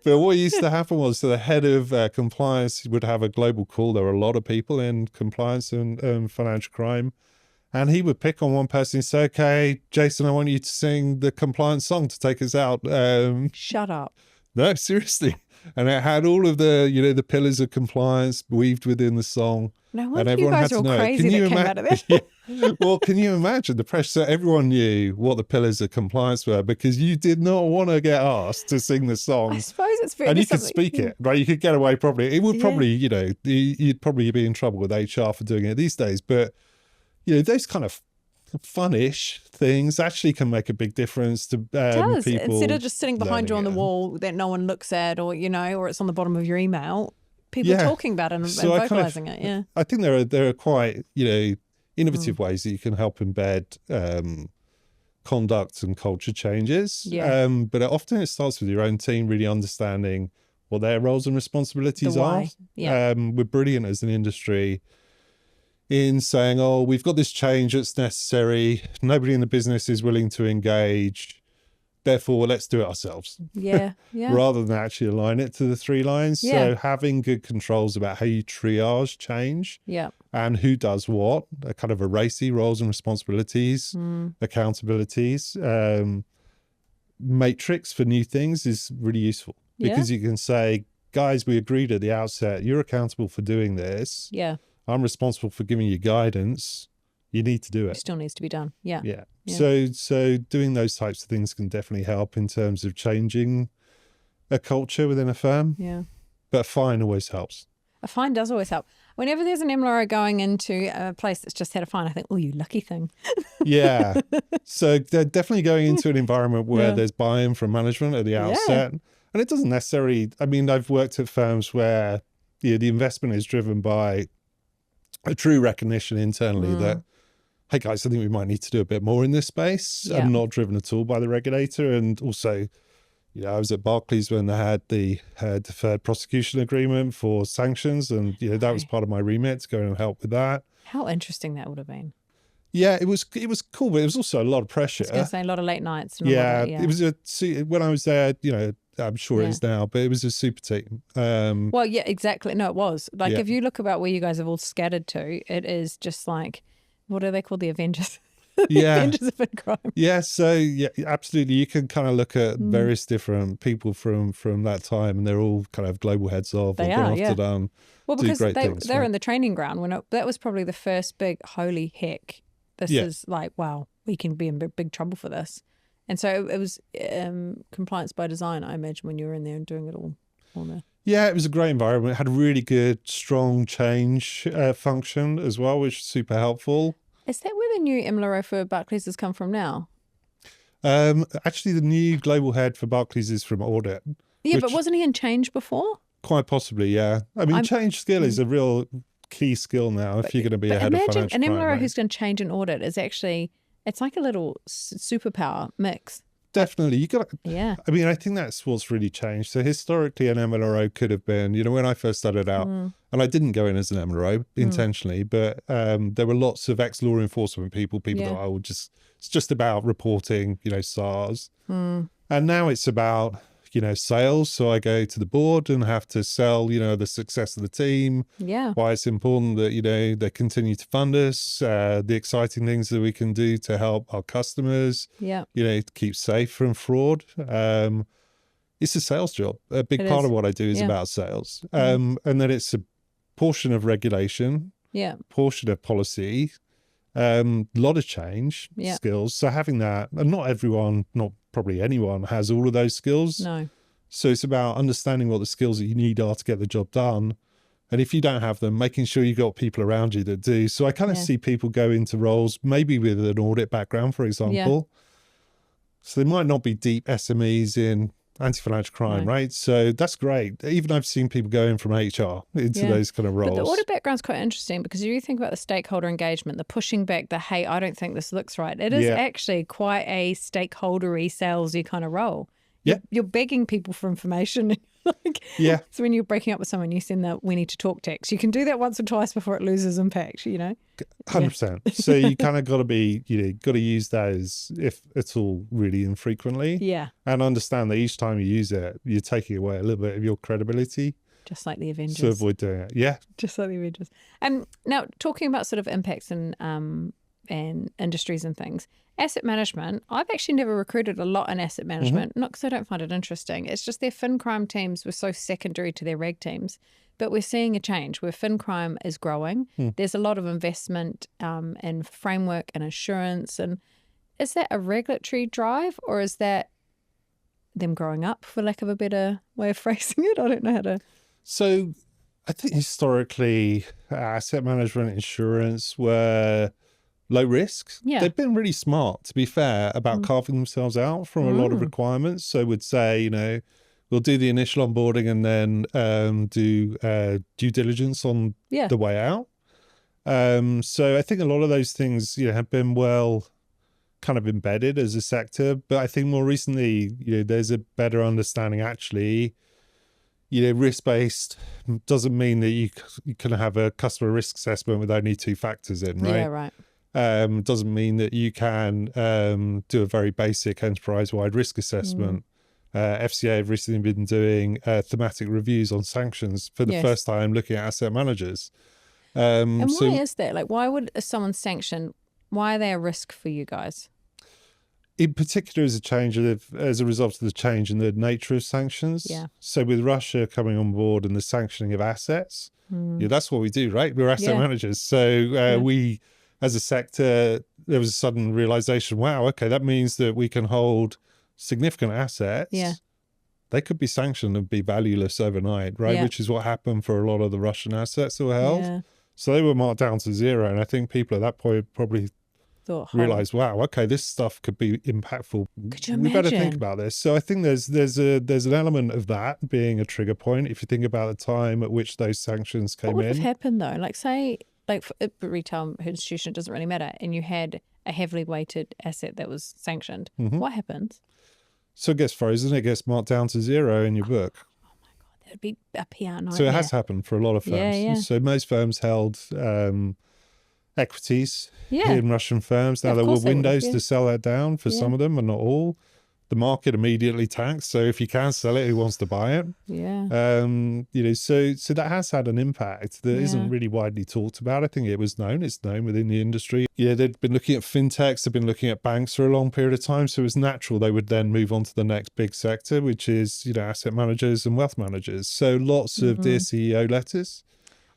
but what used to happen was, so the head of compliance would have a global call. There were a lot of people in compliance and financial crime. And he would pick on one person and say, okay, Jason, I want you to sing the compliance song to take us out. Shut up. No, seriously. And it had all of the, the pillars of compliance weaved within the song. No wonder you guys are all crazy that came out of this. Yeah. Well, can you imagine the pressure? So everyone knew what the pillars of compliance were because you did not want to get asked to sing the song. I suppose it's very... And you could speak it, right? You could get away probably. It would probably, you'd probably be in trouble with HR for doing it these days. But, those kind of fun-ish things actually can make a big difference to does. people. Instead of just sitting behind you on the wall that no one looks at, or or it's on the bottom of your email, people talking about it and vocalizing it. Yeah, I think there are quite innovative ways that you can help embed conduct and culture changes. Yeah. But often it starts with your own team really understanding what their roles and responsibilities are. Yeah. We're brilliant as an industry in saying, oh, we've got this change that's necessary. Nobody in the business is willing to engage. Therefore, let's do it ourselves. Yeah, yeah. Rather than actually align it to the 3 lines. Yeah. So having good controls about how you triage change and who does what, a kind of a racy roles and responsibilities, accountabilities, matrix for new things is really useful because you can say, guys, we agreed at the outset, you're accountable for doing this. Yeah. I'm responsible for giving you guidance. You need to do it. It still needs to be done. Yeah. Yeah. So doing those types of things can definitely help in terms of changing a culture within a firm. Yeah. But a fine always helps. A fine does always help. Whenever there's an MLRO going into a place that's just had a fine, I think, oh, you lucky thing. Yeah. So they're definitely going into an environment where there's buy-in from management at the outset. And it doesn't necessarily, I've worked at firms where the investment is driven by a true recognition internally that, hey guys, I think we might need to do a bit more in this space. I'm not driven at all by the regulator. And also, I was at Barclays when they had the deferred prosecution agreement for sanctions. And, that was part of my remit to go and help with that. How interesting that would have been. Yeah, it was cool, but it was also a lot of pressure. I was going to say a lot of late nights. And it was when I was there, I'm sure it is now, but it was a super team. Well, yeah, exactly. No, it was. Like, if you look about where you guys have all scattered to, it is just like, what are they called? The Avengers. Avengers of crime. Yeah, so absolutely. You can kind of look at various different people from that time, and they're all kind of global heads of. They are, yeah. Well, because they're in the training ground. That was probably the first big, holy heck, this is like, wow, we can be in big trouble for this. And so it was compliance by design, I imagine, when you were in there and doing it all there. Yeah, it was a great environment. It had a really good, strong change function as well, which was super helpful. Is that where the new MLRO for Barclays has come from now? Actually, the new global head for Barclays is from audit. Yeah, but wasn't he in change before? Quite possibly, yeah. Change skill is a real key skill now if you're going to be ahead of financial crime. An MLRO who's going to change an audit is actually... It's like a little superpower mix. Definitely. I think that's what's really changed. So historically, an MLRO could have been, when I first started out, and I didn't go in as an MLRO intentionally, but there were lots of ex-law enforcement people that it's just about reporting, SARS. And now it's about, sales. So I go to the board and have to sell, the success of the team. Yeah. Why it's important that, they continue to fund us, the exciting things that we can do to help our customers, to keep safe from fraud. It's a sales job. A big part of what I do is about sales. And then it's a portion of regulation, portion of policy, A lot of change skills. So having that, and not everyone, not probably anyone, has all of those skills. No. So it's about understanding what the skills that you need are to get the job done. And if you don't have them, making sure you've got people around you that do. So I kind of see people go into roles, maybe with an audit background, for example. So they might not be deep SMEs in anti-financial crime, right? So that's great. Even I've seen people go in from HR into those kind of roles. But the audit background's quite interesting because if you think about the stakeholder engagement, the pushing back, the, hey, I don't think this looks right. It is actually quite a stakeholdery, salesy kind of role. You're begging people for information. So when you're breaking up with someone, you send that we need to talk text. You can do that once or twice before it loses impact, 100%. So you kind of got to be, got to use those if at all really infrequently. And understand that each time you use it, you're taking away a little bit of your credibility. Just like the Avengers. To avoid doing it. Yeah. Just like the Avengers. Now, talking about sort of impacts and industries and things, asset management, I've actually never recruited a lot in asset management, not because I don't find it interesting. It's just their fin crime teams were so secondary to their reg teams. But we're seeing a change where fin crime is growing. There's a lot of investment in framework and insurance. And is that a regulatory drive or is that them growing up, for lack of a better way of phrasing it? I don't know how to. So I think historically asset management, insurance were low risk. They've been really smart, to be fair, about carving themselves out from a lot of requirements. So would say, we'll do the initial onboarding and then do due diligence on the way out. So I think a lot of those things, have been well kind of embedded as a sector. But I think more recently, there's a better understanding actually, risk-based doesn't mean that you can have a customer risk assessment with only 2 factors in, right? Yeah, right. Doesn't mean that you can do a very basic enterprise-wide risk assessment. FCA have recently been doing thematic reviews on sanctions for the first time, looking at asset managers. And why is that? Like, why would someone sanction? Why are they a risk for you guys? In particular, as a result of the change in the nature of sanctions. So with Russia coming on board and the sanctioning of assets, that's what we do, right? We're asset managers. So we, as a sector, there was a sudden realization, wow, okay, that means that we can hold significant assets. They could be sanctioned and be valueless overnight, right? Which is what happened for a lot of the Russian assets that were held. So they were marked down to zero. And I think people at that point probably realized, wow, okay, this stuff could be impactful. Could you imagine? We better think about this. So I think there's an element of that being a trigger point. If you think about the time at which those sanctions came in. What would have happened though? Like say, for a retail institution, it doesn't really matter, and you had a heavily weighted asset that was sanctioned. What happens? So it gets frozen, it gets marked down to zero in your book. Oh my God, that would be a PR nightmare. So it has happened for a lot of firms. So most firms held equities in Russian firms. Now there were windows to sell that down for some of them, but not all. The market immediately tanked. So if you can sell it, who wants to buy it? So that has had an impact that isn't really widely talked about. I think it's known within the industry. They've been looking at fintechs, they've been looking at banks for a long period of time. So it was natural they would then move on to the next big sector, which is, asset managers and wealth managers. So lots of Dear CEO letters.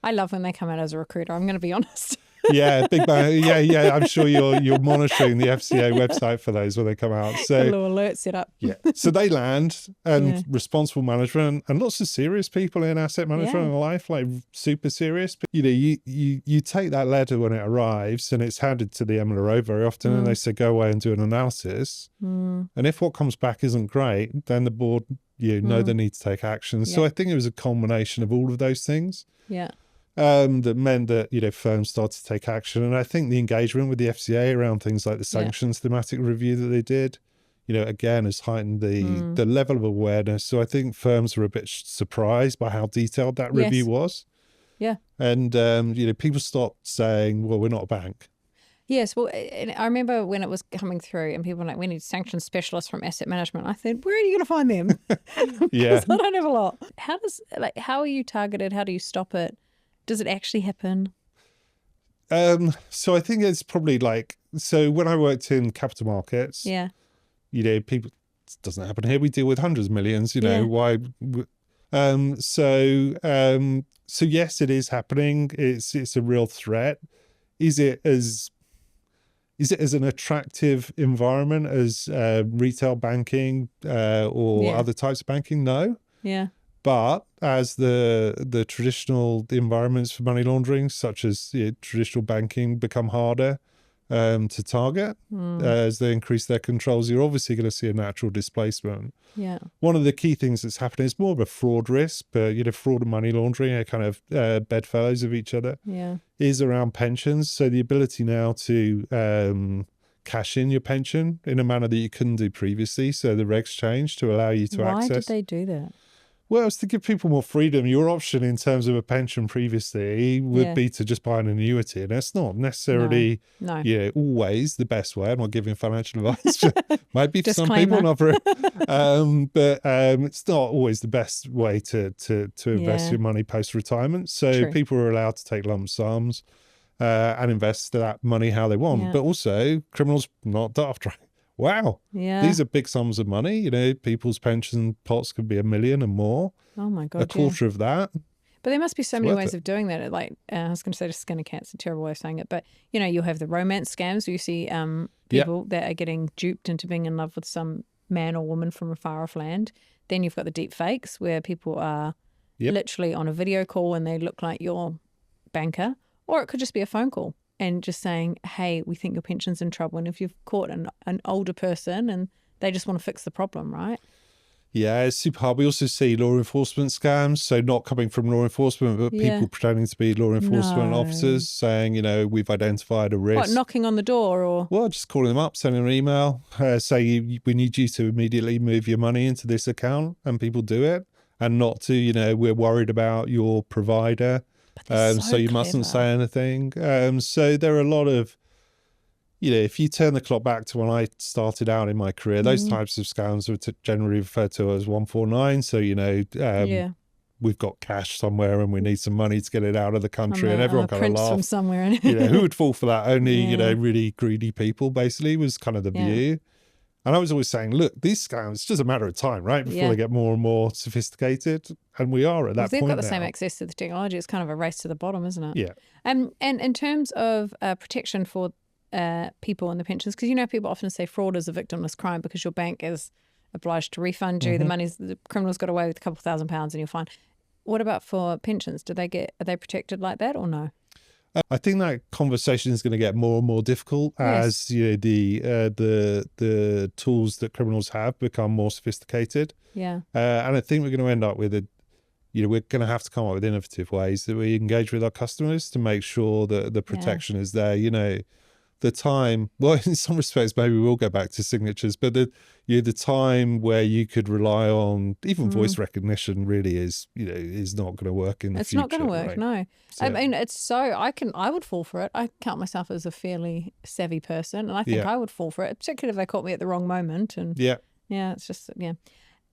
I love when they come out as a recruiter, I'm going to be honest. Big bang. I'm sure you're monitoring the FCA website for those when they come out. So a little alert set up. So they land and responsible management and lots of serious people in asset management and life, like super serious. But you take that letter when it arrives and it's handed to the MLRO very often, and they say go away and do an analysis. And if what comes back isn't great, then the board know they need to take action. So I think it was a culmination of all of those things. That meant that firms started to take action, and I think the engagement with the FCA around things like the sanctions thematic review that they did, again has heightened the level of awareness. So I think firms were a bit surprised by how detailed that review was. And people stopped saying, "Well, we're not a bank." Yes, well, I remember when it was coming through and people were like, we need sanction specialists from asset management. I said, where are you going to find them? Because I don't have a lot. How are you targeted? How do you stop it? Does it actually happen? So I think it's probably when I worked in capital markets, people, it doesn't happen here. We deal with hundreds of millions, why? So yes, it is happening. It's a real threat. Is it as is it as an attractive environment as retail banking or other types of banking? No. Yeah. But as the traditional environments for money laundering, such as traditional banking, become harder to target as they increase their controls, you're obviously going to see a natural displacement. Yeah. One of the key things that's happening is more of a fraud risk, but fraud and money laundering are kind of bedfellows of each other. Yeah. Is around pensions. So the ability now to cash in your pension in a manner that you couldn't do previously. So the regs changed to allow you to access. Why did they do that? Well, it's to give people more freedom. Your option in terms of a pension previously would be to just buy an annuity. And that's not necessarily always the best way. I'm not giving financial advice. Might be for some people, not for but it's not always the best way to invest your money post-retirement. So people are allowed to take lump sums and invest that money how they want. But also, criminals not daft, right? Wow. Yeah. These are big sums of money. People's pension pots could be $1 million and more. Oh my God. A quarter of that. But there must be so many ways of doing that. Like I was going to say, just skin a cat's a terrible way of saying it. But, you'll have the romance scams where you see people that are getting duped into being in love with some man or woman from a far off land. Then you've got the deep fakes where people are literally on a video call and they look like your banker. Or it could just be a phone call. And just saying, hey, we think your pension's in trouble. And if you've caught an older person and they just want to fix the problem, right? Yeah, it's super hard. We also see law enforcement scams. So not coming from law enforcement, but people pretending to be law enforcement officers saying, we've identified a risk. What, knocking on the door or? Well, just calling them up, sending an email, say we need you to immediately move your money into this account, and people do it. And not to, we're worried about your provider. So you mustn't say anything. So there are a lot of, if you turn the clock back to when I started out in my career, those types of scams are generally referred to as 149. So, we've got cash somewhere and we need some money to get it out of the country, and everyone kind of laughed. From somewhere. Who would fall for that? Only, really greedy people, basically, was kind of the view. And I was always saying, look, these scams, it's just a matter of time, right? Before they get more and more sophisticated. And we are at that point now. They've got the same access to the technology. It's kind of a race to the bottom, isn't it? Yeah. And in terms of protection for people in the pensions, because people often say fraud is a victimless crime because your bank is obliged to refund you. The criminal's got away with a couple £1,000 and you're fine. What about for pensions? Are they protected like that or no? I think that conversation is going to get more and more difficult as the tools that criminals have become more sophisticated. Yeah. And I think we're going to end up with we're going to have to come up with innovative ways that we engage with our customers to make sure that the protection is there. The time, well, in some respects, maybe we'll go back to signatures, but the time where you could rely on even voice recognition really is not going to work in the future. It's not going to work, right? No. So, I mean, I would fall for it. I count myself as a fairly savvy person, and I think I would fall for it, particularly if they caught me at the wrong moment. And it's just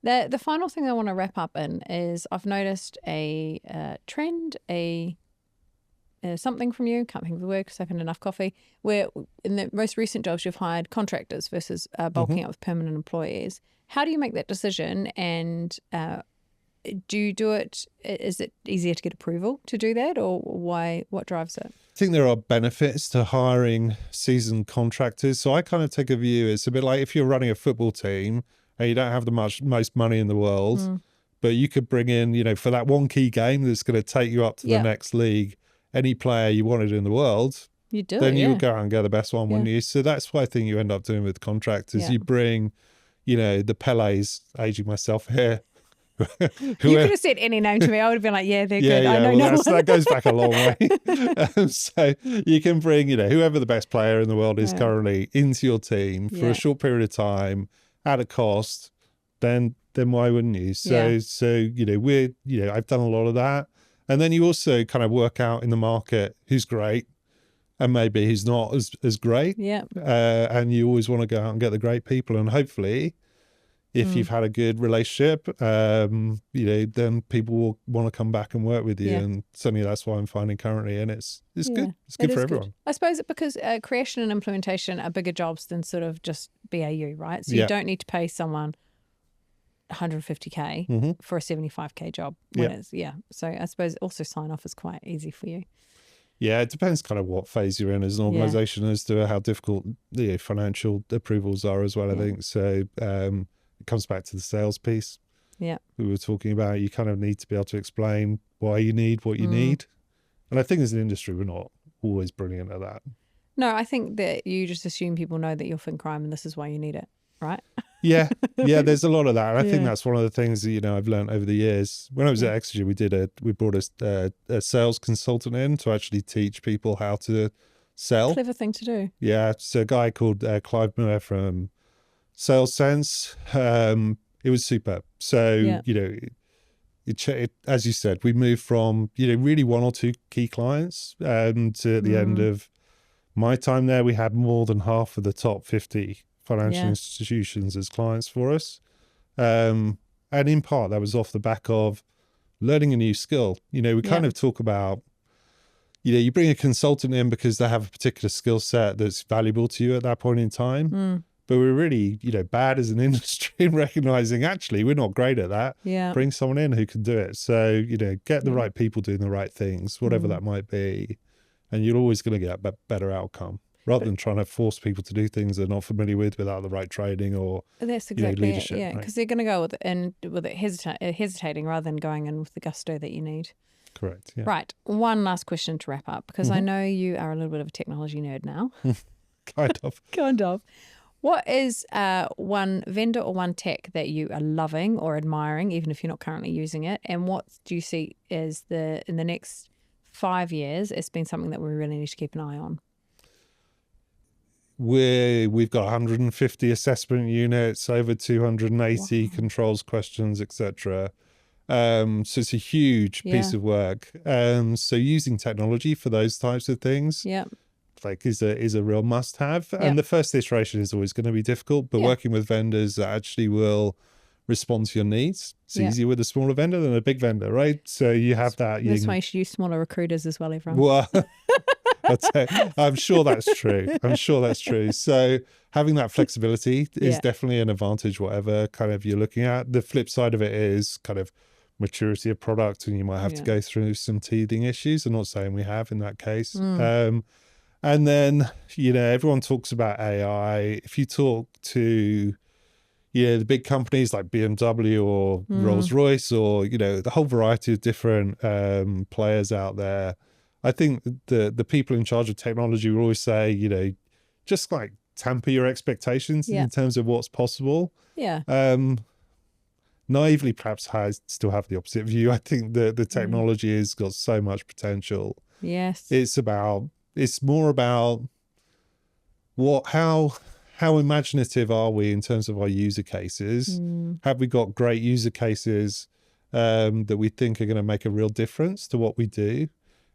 The final thing I want to wrap up in is I've noticed a trend, something from you, can't think of the word because I haven't had enough coffee, where in the most recent jobs you've hired contractors versus bulking up with permanent employees. How do you make that decision, and do you do it? Is it easier to get approval to do that, or why? What drives it? I think there are benefits to hiring seasoned contractors. So I kind of take a view, it's a bit like if you're running a football team and you don't have the most money in the world, but you could bring in, for that one key game that's going to take you up to the next league, any player you wanted in the world, you would go out and get the best one, wouldn't you? So that's what I think you end up doing with contractors. You bring, the Pelés, aging myself here. You could have said any name to me. I would have been like, yeah, they're good. I know no one. That goes back a long way. So you can bring, whoever the best player in the world is currently into your team for a short period of time at a cost, then why wouldn't you? So I've done a lot of that. And then you also kind of work out in the market who's great and maybe who's not as great. Yeah. And you always want to go out and get the great people. And hopefully, if you've had a good relationship, then people will want to come back and work with you. And certainly that's what I'm finding currently. And it's good. It's good for everyone. I suppose because creation and implementation are bigger jobs than sort of just BAU, right? So you don't need to pay someone 150K for a 75K job. So I suppose also sign off is quite easy for you. Yeah, it depends kind of what phase you're in as an organization as to how difficult the financial approvals are as well, I think. So it comes back to the sales piece. Yeah. We were talking about, you kind of need to be able to explain why you need what you need. And I think as an industry, we're not always brilliant at that. No, I think that you just assume people know that you're FinCrime and this is why you need it, right? Yeah, there's a lot of that. And I think that's one of the things that, I've learned over the years. When I was at Exeger, we brought a sales consultant in to actually teach people how to sell. Clever thing to do. Yeah, so a guy called Clive Muir from Sales Sense. It was superb. So, it, as you said, we moved from, really one or two key clients to the end of my time there, we had more than half of the top 50 financial institutions as clients for us. And in part, that was off the back of learning a new skill. We kind of talk about, you bring a consultant in because they have a particular skill set that's valuable to you at that point in time. But we're really, bad as an industry in recognizing, actually, we're not great at that. Yeah. Bring someone in who can do it. So, get the right people doing the right things, whatever that might be. And you're always going to get a better outcome rather than trying to force people to do things they're not familiar with without the right training or that's exactly leadership. Yeah, because they're going to go with it hesitating rather than going in with the gusto that you need. Correct. Yeah. Right. One last question to wrap up, because I know you are a little bit of a technology nerd now. Kind of. Kind of. What is one vendor or one tech that you are loving or admiring, even if you're not currently using it? And what do you see as in the next 5 years, it's been something that we really need to keep an eye on? We've got 150 assessment units, over 280 controls questions, etc. So it's a huge piece of work. So using technology for those types of things, is a real must-have. And the first iteration is always going to be difficult, but working with vendors that actually will respond to your needs. It's easier with a smaller vendor than a big vendor, right? So you have that. That's why you should use smaller recruiters as well, everyone. Well, I'm sure that's true. So having that flexibility is definitely an advantage, whatever kind of you're looking at. The flip side of it is kind of maturity of product, and you might have to go through some teething issues. I'm not saying we have in that case. And then, everyone talks about AI. If you talk to the big companies like BMW or Rolls-Royce or, the whole variety of different players out there, I think the people in charge of technology will always say, just like temper your expectations in terms of what's possible. Yeah. Naively, perhaps I still have the opposite view. I think the technology has got so much potential. Yes. It's more about how imaginative are we in terms of our user cases? Have we got great user cases that we think are going to make a real difference to what we do?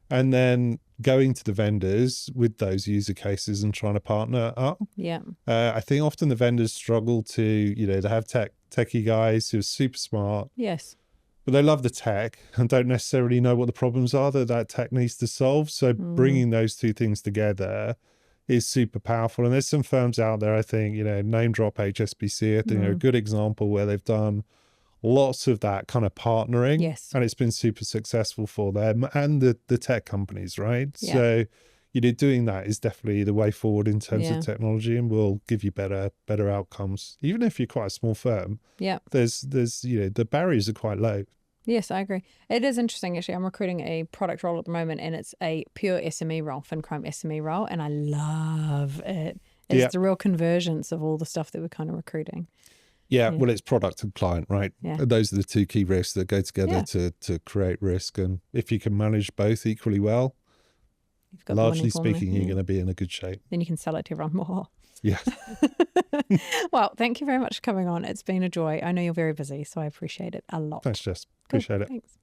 And then going to the vendors with those user cases and trying to partner up. Yeah. I think often the vendors struggle to, they have techie guys who are super smart. Yes. But they love the tech and don't necessarily know what the problems are that tech needs to solve. So bringing those two things together is super powerful. And there's some firms out there, I think, name drop HSBC, I think they're a good example where they've done lots of that kind of partnering. Yes. And it's been super successful for them and the tech companies, right? Yeah. So, doing that is definitely the way forward in terms of technology, and will give you better outcomes. Even if you're quite a small firm, there's the barriers are quite low. Yes, I agree. It is interesting, actually. I'm recruiting a product role at the moment, and it's a pure SME role, FinCrime SME role, and I love it. It's the real convergence of all the stuff that we're kind of recruiting. Yeah, well, it's product and client, right? Yeah. Those are the two key risks that go together to create risk. And if you can manage both equally well, largely speaking, you're going to be in a good shape. Then you can sell it to everyone more. Yeah. Well, thank you very much for coming on. It's been a joy. I know you're very busy, so I appreciate it a lot. Thanks, Jess. Appreciate it. Thanks.